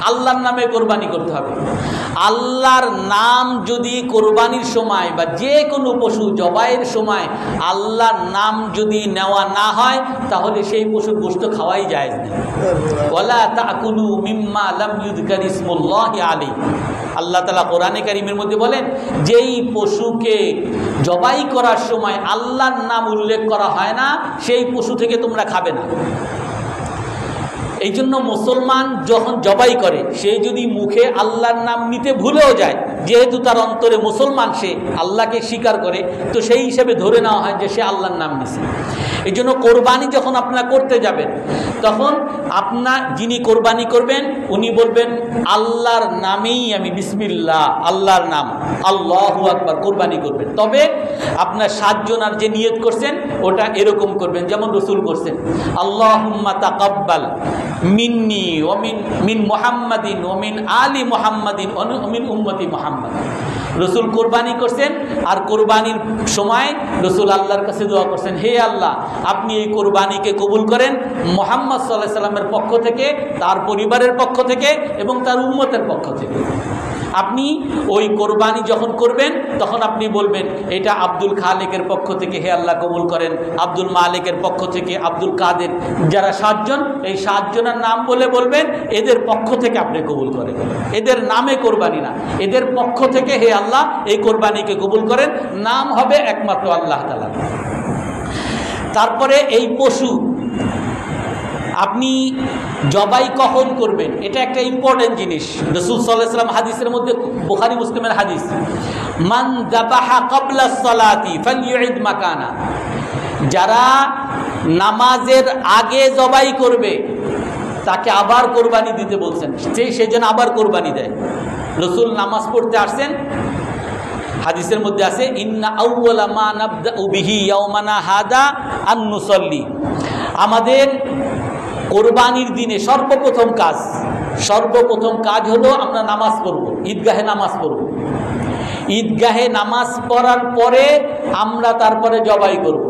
A: আল্লাহর নামে কোরবানি করতে হবে। আল্লাহর নাম যদি কোরবানির সময় বা যে কোনো পশু জবাইয়ের সময় আল্লাহর নাম যদি নেওয়া না হয় তাহলে সেই পশুর গোশত খাওয়াই জায়েজ নেই। ওয়ালা তাকুলু মিম্মা লাম ইউযকার ইসমুল্লাহি আলাইহি, আল্লাহ তাআলা কোরআনে কারীমের মধ্যে বলেন যেই পশুকে জবাই করার সময় আল্লাহর নাম উল্লেখ করা হয় না সেই পশু থেকে তোমরা খাবে না। এই জন্য মুসলমান যখন জবাই করে সে যদি মুখে আল্লাহর নাম নিতে ভুলেও যায়, যেহেতু তার অন্তরে মুসলমান, সে আল্লাহকে স্বীকার করে, তো সেই হিসেবে ধরে নেওয়া হয় যে সে আল্লাহর নাম নিছে। এই জন্য কোরবানি যখন আপনারা করতে যাবেন তখন আপনার যিনি কোরবানি করবেন উনি বলবেন আল্লাহর নামেই আমি বিসমিল্লাহ, আল্লাহর নাম, আল্লাহু আকবার কোরবানি করবেন। তবে আপনার 7 জনার যে নিয়ত করছেন ওটা এরকম করবেন যেমন রাসূল করছেন, আল্লাহুম্মা তাকাব্বাল মিন্নি ওয়া মিন মুহাম্মাদিন ওয়া মিন আলি মুহাম্মাদিন ওয়া মিন উম্মতি মুহাম্মাদ। রাসূল কোরবানি করছেন আর কোরবানির সময় রাসূল আল্লাহর কাছে দোয়া করছেন, হে আল্লাহ আপনি এই কোরবানিকে কবুল করেন মুহাম্মদ সাল্লাল্লাহু আলাইহি সাল্লামের পক্ষ থেকে, তার পরিবারের পক্ষ থেকে এবং তার উম্মতের পক্ষ থেকে। আপনি ওই কোরবানি যখন করবেন তখন আপনি বলবেন এটা আব্দুল খালেকের পক্ষ থেকে, হে আল্লাহ কবুল করেন, আব্দুল মালিকের পক্ষ থেকে, আব্দুল কাদের, যারা 7 জন, এই 7 জনের নাম বলবেন এদের পক্ষ থেকে আপনি কবুল করেন। এদের নামে কোরবানি না, এদের পক্ষ থেকে হে আল্লাহ এই কোরবানিকে কবুল করেন, নাম হবে একমাত্র আল্লাহ তাআলা। তারপরে এই পশু আপনি জবাই কখন করবেন এটা একটা ইম্পর্টেন্ট জিনিস। রাসূল সাল্লাল্লাহু আলাইহি ওয়াসাল্লাম হাদিসের মধ্যে, বুখারী মুসলিমের হাদিস, মান যাবাহা ক্বাবলা সালাতি ফালইউইদ মাকানা, যারা নামাজের আগে জবাই করবে তাকে আবার কোরবানি দিতে বলছেন, সে যেন আবার কোরবানি দেয়। রাসূল নামাজ পড়তে আসছেন, হাদিসের মধ্যে আছে ইন্না আউওয়ালা মা নাবদাউ বিহি ইয়াওমানা হাদা আন নুসাল্লি, আমাদের কোরবানির দিনে সর্বপ্রথম কাজ হলো আমরা নামাজ পড়ব, ঈদগাহে নামাজ পড়ব। ঈদগাহে নামাজ পড়ার পরে আমরা তারপরে জবাই করব।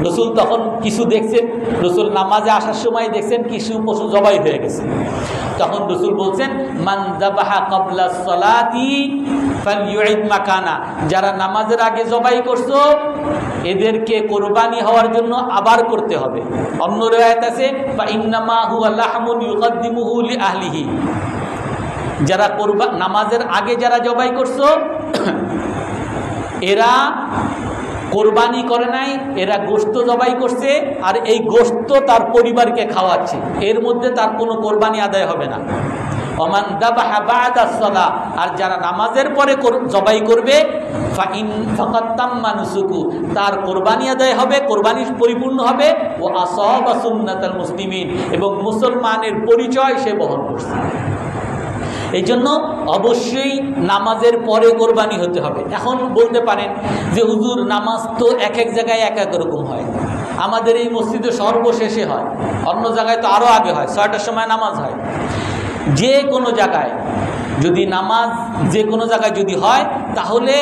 A: রাসূল তখন কিছু দেখছেন, রাসূল নামাজে আসার সময় দেখছেন কিছু পশু জবাই হয়ে গেছে, তখন রাসূল বলছেন মান যাবাহা ক্বাবলা সালাতি ফালইউইদ মাকানা, যারা নামাজের আগে জবাই করছো এদেরকে কোরবানি হওয়ার জন্য আবার করতে হবে। অন্য riwayat আছে বা ইন্নামা হুয়া লাহমুন ইউকদ্দিমুহু লিআহলিহি, যারা নামাজের আগে যারা জবাই করছো এরা কোরবানি করে নাই, এরা গোশত জবাই করছে আর এই গোশত তার পরিবারকে খাওয়াচ্ছে, এর মধ্যে তার কোনো কোরবানি আদায় হবে না। ওমান যাবাহা বা'দা সালাহ, আর যারা নামাজের পরে জবাই করবে ফাকাদ তাম্মা নুসুকু, তার কোরবানি আদায় হবে, কোরবানি পরিপূর্ণ হবে। ও আসাবা সুন্নাতাল মুসলিমিন, এবং মুসলমানের পরিচয় সে বহন করছে। এই জন্য অবশ্যই নামাজের পরে কোরবানি হতে হবে। এখন বলতে পারেন যে হুজুর নামাজ তো এক এক জায়গায় এক এক রকম হয়, আমাদের এই মসজিদে সর্বশেষে হয়, অন্য জায়গায় তো আরও আগে হয়, 6টার সময় নামাজ হয়। যে কোনো জায়গায় যদি নামাজ যে কোনো জায়গায় যদি হয় তাহলে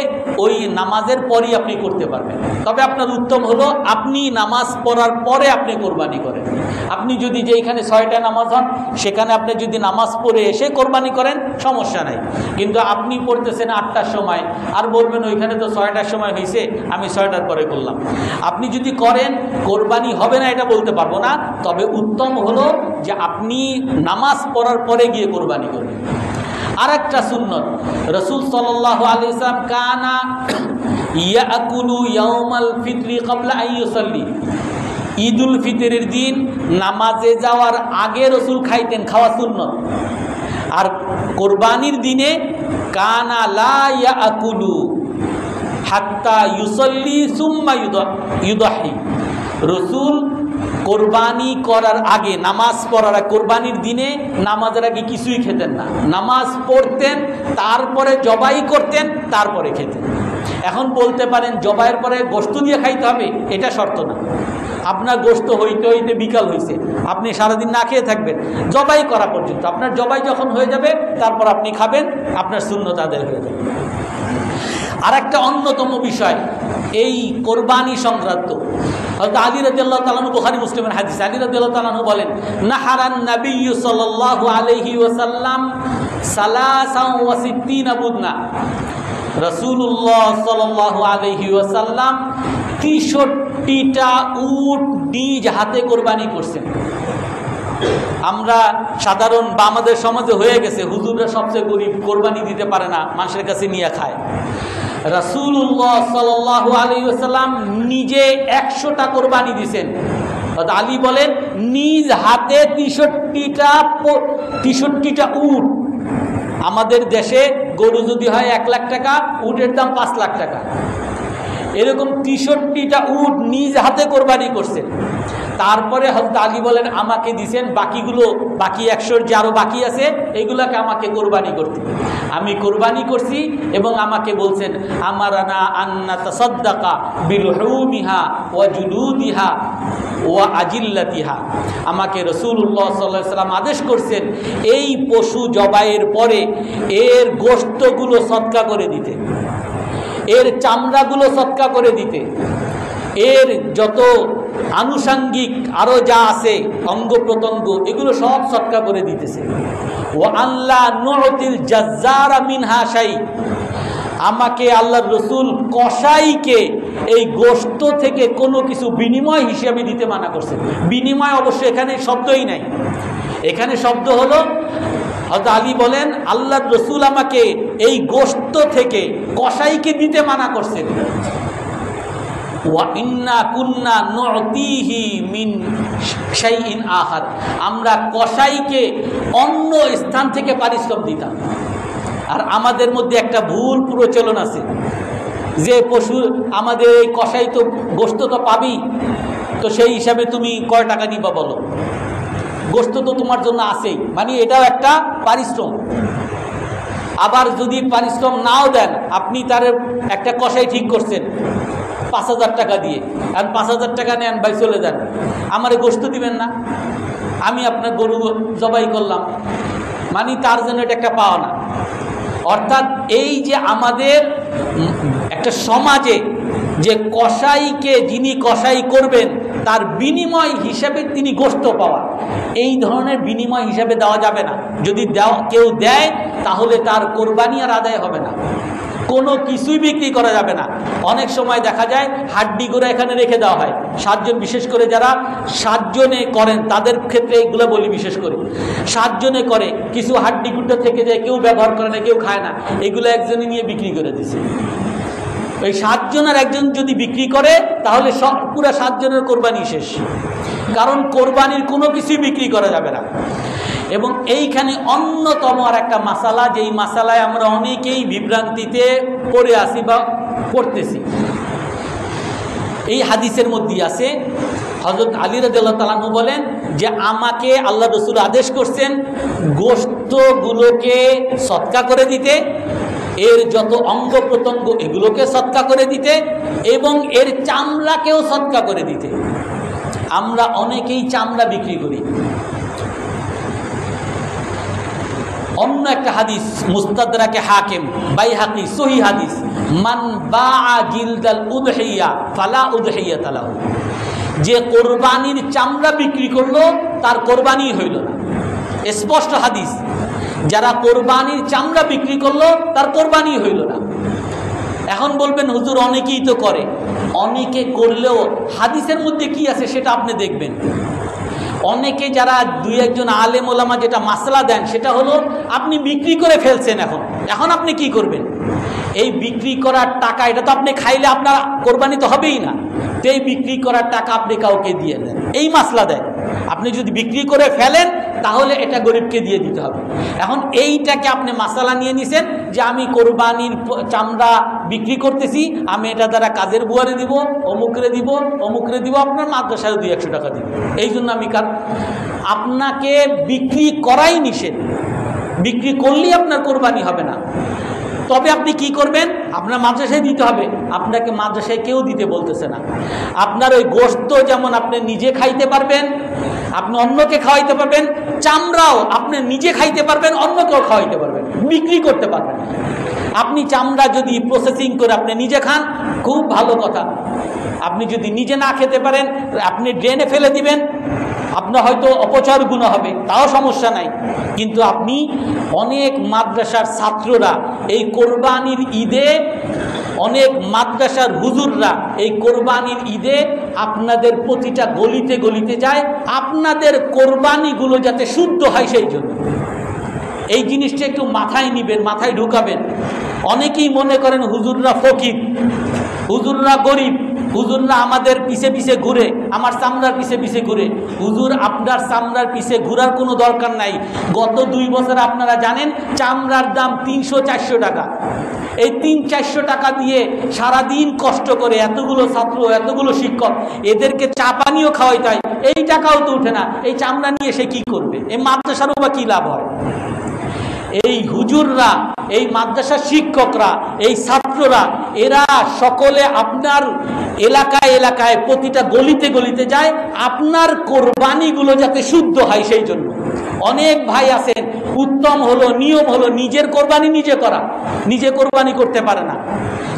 A: ওই নামাজের পরই আপনি করতে পারবেন। তবে আপনার উত্তম হলো আপনি নামাজ পড়ার পরে আপনি কোরবানি করেন। আপনি যদি যেইখানে 6টা নামাজ হন সেখানে আপনি যদি নামাজ পড়ে এসে কোরবানি করেন সমস্যা নাই, কিন্তু আপনি পড়তেছেন 8টার সময় আর বলবেন ওইখানে তো 6টার সময় হয়েছে, আমি 6টার পরে করলাম। আপনি যদি করেন কোরবানি হবে না এটা বলতে পারবো না, তবে উত্তম হলো যে আপনি নামাজ পড়ার পরে গিয়ে কোরবানি করবেন। আর একটা সুন্নত, রাসূল সাল্লাল্লাহু আলাইহি ওয়াসাল্লাম কানা ইয়াকুলু ইয়াউমাল ফিতরি ক্বাবলা আন ইউসাল্লি, ঈদুল ফিতরের দিন নামাজে যাওয়ার আগে রাসূল খাইতেন, খাওয়া সুন্নত। আর কোরবানির দিনে কানা লা ইয়াকুলু হাত্তা ইউসাল্লি সুম্মা ইউদাহি, রাসূল কোরবানি করার আগে, নামাজ পড়ার আগে, কোরবানির দিনে নামাজের আগে কিছুই খেতেন না, নামাজ পড়তেন তারপরে জবাই করতেন তারপরে খেতেন। এখন বলতে পারেন জবাইয়ের পরে গোশত দিয়ে খাইতে হবে, এটা শর্ত না। আপনার গোশত হইতে হইতে বিকাল হয়েছে, আপনি সারাদিন না খেয়ে থাকবেন জবাই করা পর্যন্ত। আপনার জবাই যখন হয়ে যাবে তারপর আপনি খাবেন, আপনার সুন্নত আদায় হয়ে যাবে। আর একটা অন্যতম বিষয় এই কোরবানি সংক্রান্ত, হযরত আলী রাদিয়াল্লাহু তাআলা আনহু, বুখারী মুসলিমের হাদিস, আলী রাদিয়াল্লাহু তাআলা আনহু বলেন নাহারান নবিয়্যু সাল্লাল্লাহু আলাইহি ওয়াসাল্লাম 63 বুদনা, রাসূলুল্লাহ সাল্লাল্লাহু আলাইহি ওয়াসাল্লাম 63টা উট নিজ হাতে কোরবানি করছেন। আমরা সাধারণ বা আমাদের সমাজে হয়ে গেছে হুজুররা সবচেয়ে গরিব, কোরবানি দিতে পারে না, মানুষের কাছে নিয়ে খায়। রাসূলুল্লাহ সাল্লাল্লাহু আলাইহি ওয়াসাল্লাম নিজে 100টা কোরবানি দিয়েছেন। আলী বলেন নিজ হাতে 63টা উট। আমাদের দেশে গরু যদি হয় 1 লাখ টাকা, উটের দাম 5 লাখ টাকা। এরকম 63টা উট নিজ হাতে কোরবানি করছেন। তারপরে হযরত আলী বলেন আমাকে দিছেন বাকিগুলো, বাকি 100 যে আরও বাকি আছে এইগুলাকে আমাকে কোরবানি করতে। আমি কোরবানি করছি এবং আমাকে বলছেন আমারানা আন্না তাসাদ্দাকা বিলহুমিহা ওয়া জুলুদিহা ওয়া আজিল্লাতিহা, আমাকে রাসূলুল্লাহ সাল্লাল্লাহু আলাইহি ওয়াসাল্লাম আদেশ করছেন এই পশু জবাইয়ের পরে এর গোশতগুলো সদকা করে দিতে, এর চামড়াগুলো সদকা করে দিতে, এর যত আনুষাঙ্গিক আরও যা আছে অঙ্গ প্রত্যঙ্গ এগুলো সব সদকা করে দিতেছে। ও আল্লাহ নুতিল জাজ্জারা মিনহা শাই, আমাকে আল্লাহর রসুল কসাইকে এই গোশত থেকে কোনো কিছু বিনিময় হিসেবে দিতে মানা করছে। বিনিময় অবশ্য এখানে শব্দই নাই, এখানে শব্দ হলো হযরত আলী বলেন আল্লাহর রসুল আমাকে এই গোশত থেকে কসাইকে দিতে মানা করছেন। ওয়া ইন্না কুন্না নুতিহি মিন শাইইন আখার, আমরা কসাইকে অন্য স্থান থেকে পারিশ্রমিক দিতাম। আর আমাদের মধ্যে একটা ভুল প্রচলন আছে যে পশু আমাদের এই কসাই তো গোশত তো পাবি, তো সেই হিসাবে তুমি কয় টাকা নিবা বলো, গোশত তো তোমার জন্য আছেই, মানে এটাও একটা পারিশ্রম। আবার যদি পারিশ্রম নাও দেন, আপনি তার একটা কসাই ঠিক করছেন 5000 টাকা দিয়ে, আর 5000 টাকা নেন ভাই চলে যান, আমারে গোশত দিবেন না, আমি আপনার গরু জবাই করলাম, মানে তার জন্য এটা একটা পাওয়া না। অর্থাৎ এই যে আমাদের একটা সমাজে যে কসাইকে যিনি কসাই করবেন তার বিনিময় হিসাবে তিনি গোশত পাওয়া, এই ধরনের বিনিময় হিসাবে দেওয়া যাবে না। যদি কেউ দেয় তাহলে তার কোরবানি আর আদায় হবে না, কোনো কিছুই বিক্রি করা যাবে না। অনেক সময় দেখা যায় হাড্ডি করে এখানে রেখে দেওয়া হয়, 7 জন, বিশেষ করে যারা 7 জনে করেন তাদের ক্ষেত্রে এইগুলো বলি, বিশেষ করে 7 জনে করে কিছু হাড্ডি গুঁড়ো থেকে যায়, কেউ ব্যবহার করে না, কেউ খায় না, এগুলো একজনে নিয়ে বিক্রি করে দিছে। ওই 7 জনের একজন যদি বিক্রি করে তাহলে পুরো 7 জনের কোরবানি শেষ, কারণ কোরবানির কোনো কিছুই বিক্রি করা যাবে না। এবং এইখানে অন্যতম আর একটা মাসালা, যেই মাসালায় আমরা অনেকেই বিভ্রান্তিতে পড়ে আসি বা পড়তেছি। এই হাদিসের মধ্যে আছে, হযরত আলী রাদিয়াল্লাহু তাআলা আনহু বলেন যে আমাকে আল্লাহ রাসূল আদেশ করছেন গোশতগুলোকে সদকা করে দিতে, এর যত অঙ্গ প্রত্যঙ্গ এগুলোকে সদকা করে দিতে এবং এর চামড়াকেও সদকা করে দিতে। আমরা অনেকেই চামড়া বিক্রি করি। অন্য একটা হাদিস মুস্তাদরাকে হাকিম বাইহাকি সহিহ হাদিস, মান বাআ জিলদাল উদহিয়া ফালা উদহিয়াতা লাহু, যে কোরবানির চামড়া বিক্রি করলো তার কোরবানি হইল না। স্পষ্ট হাদিস, যারা কোরবানির চামড়া বিক্রি করলো তার কোরবানি হইল না। এখন বলবেন হুজুর অনেকেই তো করে, অনেকে করলেও হাদিসের মধ্যে কি আছে সেটা আপনি দেখবেন। অনেকে যারা দুই একজন আলেম ওলামা যেটা মাসলা দেন সেটা হলো আপনি বিক্রি করে ফেলছেন, এখন আপনি কি করবেন? এই বিক্রি করার টাকা, এটা তো আপনি খাইলে আপনার কোরবানি তো হবেই না, তো এই বিক্রি করার টাকা আপনি কাউকে দিয়ে দেন, এই মাসলা দেন। আপনি যদি বিক্রি করে ফেলেন তাহলে এটা গরিবকে দিয়ে দিতে হবে। এখন এইটাকে আপনি মাসালা নিয়ে নিছেন যে আমি কোরবানির চামড়া বিক্রি করতেছি, আমি এটা দ্বারা কাজের বুয়ারে দিব, অমুকরে দিব, অমুকরে দিব, আপনার মাদ্রাসায় 200 টাকা দিব, এই জন্য আমি আপনাকে বিক্রি করাই নিষেধ। বিক্রি করলেই আপনার কোরবানি হবে না। তবে আপনি কি করবেন? আপনার মাদ্রাসায় দিতে হবে। আপনাকে মাদ্রাসায় কেউ দিতে বলতেছে না। আপনার ওই গোশত যেমন আপনি নিজে খাইতে পারবেন, আপনি অন্যকে খাওয়াইতে পারবেন, চামড়াও আপনি নিজে খাইতে পারবেন, অন্যকেও খাওয়াইতে পারবেন, বিক্রি করতে পারবেন। আপনি চামড়া যদি প্রসেসিং করে আপনি নিজে খান, খুব ভালো কথা। আপনি যদি নিজে না খেতে পারেন আপনি ড্রেনে ফেলে দিবেন, আপনার হয়তো অপচয়ের গুণ হবে, তাও সমস্যা নাই। কিন্তু আপনি অনেক মাদ্রাসার ছাত্ররা এই কোরবানির ঈদে, অনেক মাদ্রাসার হুজুররা এই কোরবানির ঈদে আপনাদের প্রতিটা গলিতে গলিতে যায় আপনাদের কোরবানিগুলো যাতে শুদ্ধ হয় সেই জন্য। এই জিনিসটা একটু মাথায় নিবেন, মাথায় ঢুকাবেন। অনেকেই মনে করেন হুজুররা ফকির, হুজুররা গরিব, হুজুররা আমাদের পিছে পিছে ঘুরে, আমার চামড়ার পিছে পিছে ঘুরে। হুজুর আপনার চামড়ার পিছে ঘুরার কোনো দরকার নাই। গত 2 বছর আপনারা জানেন চামড়ার দাম 300-400 টাকা। এই 300-400 টাকা দিয়ে সারাদিন কষ্ট করে এতগুলো ছাত্র, এতগুলো শিক্ষক, এদেরকে চা পানিও খাওয়াইতে হয়, এই টাকাও তো উঠে না। এই চামড়া নিয়ে সে কি করবে? এই মাদ্রাসারও বা কী লাভ হয়? এই হুজুররা, এই মাদ্রাসার শিক্ষকরা, এই ছাত্ররা, এরা সকলে আপনার এলাকায় এলাকায় প্রতিটা গলিতে গলিতে যায় আপনার কোরবানিগুলো যাতে শুদ্ধ হয় সেই জন্য। অনেক ভাই আছেন, উত্তম হলো, নিয়ম হলো নিজের কোরবানি নিজে করা, নিজে কোরবানি করতে পারে না,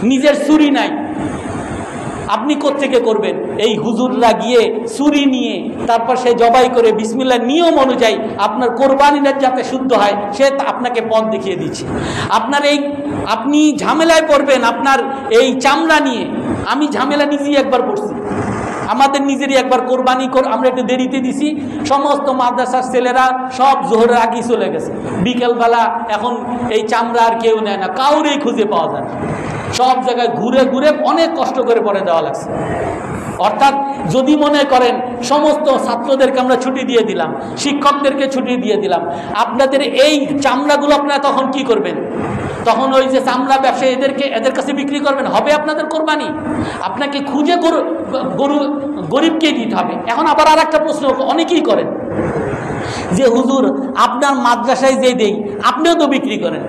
A: নিজের ছুরি নাই, আপনি কোত্থেকে করবেন? এই হুজুররা গিয়ে ছুরি নিয়ে তারপর সে জবাই করে বিসমিল্লাহ নিয়ম অনুযায়ী আপনার কোরবানিটা যাতে শুদ্ধ হয় সে আপনাকে পথ দেখিয়ে দিচ্ছে। আপনি ঝামেলায় পড়বেন আপনার এই চামড়া নিয়ে। আমি ঝামেলা নিজেই একবার পড়ছি, আমাদের নিজেরই একবার কোরবানি আমরা একটু দেরিতে দিছি, সমস্ত মাদ্রাসার ছেলেরা সব জোহরের আগেই চলে গেছে, বিকেলবেলা এখন এই চামড়া আর কেউ নেয় না, কাউরেই খুঁজে পাওয়া যায় না, সব জায়গায় ঘুরে ঘুরে অনেক কষ্ট করে পরে দেওয়া লাগছে। অর্থাৎ যদি মনে করেন সমস্ত ছাত্রদেরকে আমরা ছুটি দিয়ে দিলাম, শিক্ষকদেরকে ছুটি দিয়ে দিলাম, আপনাদের এই চামড়াগুলো আপনারা তখন কি করবেন? তখন ওই যে চামড়া ব্যবসায়ী এদের কাছে বিক্রি করবেন, হবে আপনাদের কোরবানি? আপনাকে খুঁজে গরিবকে দিতে হবে। এখন আবার আর একটা প্রশ্ন অনেকেই করেন যে হুজুর আপনার মাদ্রাসায় যে দেই আপনিও তো বিক্রি করেন,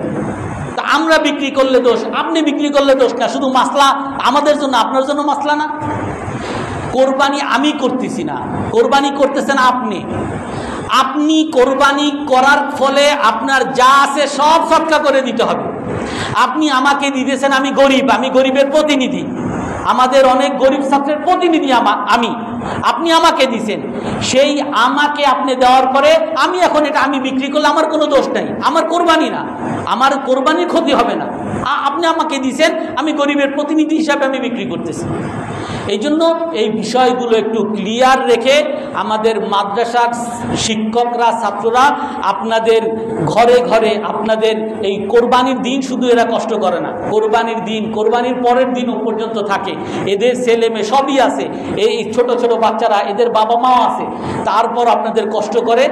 A: তা আমরা বিক্রি করলে দোষ, আপনি বিক্রি করলে দোষ না, শুধু মাসলা আমাদের জন্য আপনার জন্য মাসলা না? কোরবানি আমি করতেছি না, কোরবানি করতেছেন আপনি। আপনি কোরবানি করার ফলে আপনার যা আছে সব সদকা করে দিতে হবে। আপনি আমাকে দিতেছেন, আমি গরিব, আমি গরিবের প্রতিনিধি, আমাদের অনেক গরিব ছাত্রের প্রতিনিধি আমি, আপনি আমাকে দিছেন, সেই আমাকে আপনি দেওয়ার পরে আমি এখন এটা আমি বিক্রি করলে আমার কোনো দোষ নাই, আমার কোরবানি না, আমার কোরবানির ক্ষতি হবে না। আপনি আমাকে দিছেন, আমি গরিবের প্রতিনিধি হিসাবে আমি বিক্রি করতেছি। এই জন্য এই বিষয়গুলো একটু ক্লিয়ার রেখে আমাদের মাদ্রাসার শিক্ষকরা ছাত্ররা আপনাদের ঘরে ঘরে আপনাদের এই কোরবানির দিন শুধু এরা কষ্ট করে না, কোরবানির দিন, কোরবানির পরের দিনও পর্যন্ত থাকে, এদের ছেলে মেয়ে সবই আছে, এই ছোট ছোট বাচ্চারা, এদের বাবা মাও আছে, তারপর আপনাদের কষ্ট করে।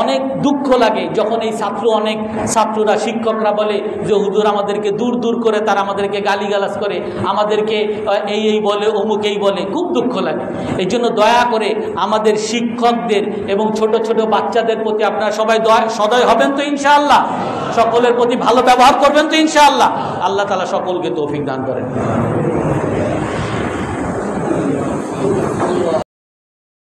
A: অনেক দুঃখ লাগে যখন এই অনেক ছাত্ররা শিক্ষকরা বলে যে হুজুর আমাদেরকে দূর দূর করে, তারা আমাদেরকে গালিগালাজ করে, আমাদেরকে এই বলে, অমুক এই বলে, খুব দুঃখ লাগে। এই জন্য দয়া করে আমাদের শিক্ষকদের এবং ছোট ছোট বাচ্চাদের প্রতি আপনারা সবাই সদয় হবেন তো ইনশাআল্লাহ, সকলের প্রতি ভালো ব্যবহার করবেন তো ইনশাআল্লাহ। আল্লাহ তাআলা সকলকে তৌফিক দান করেন।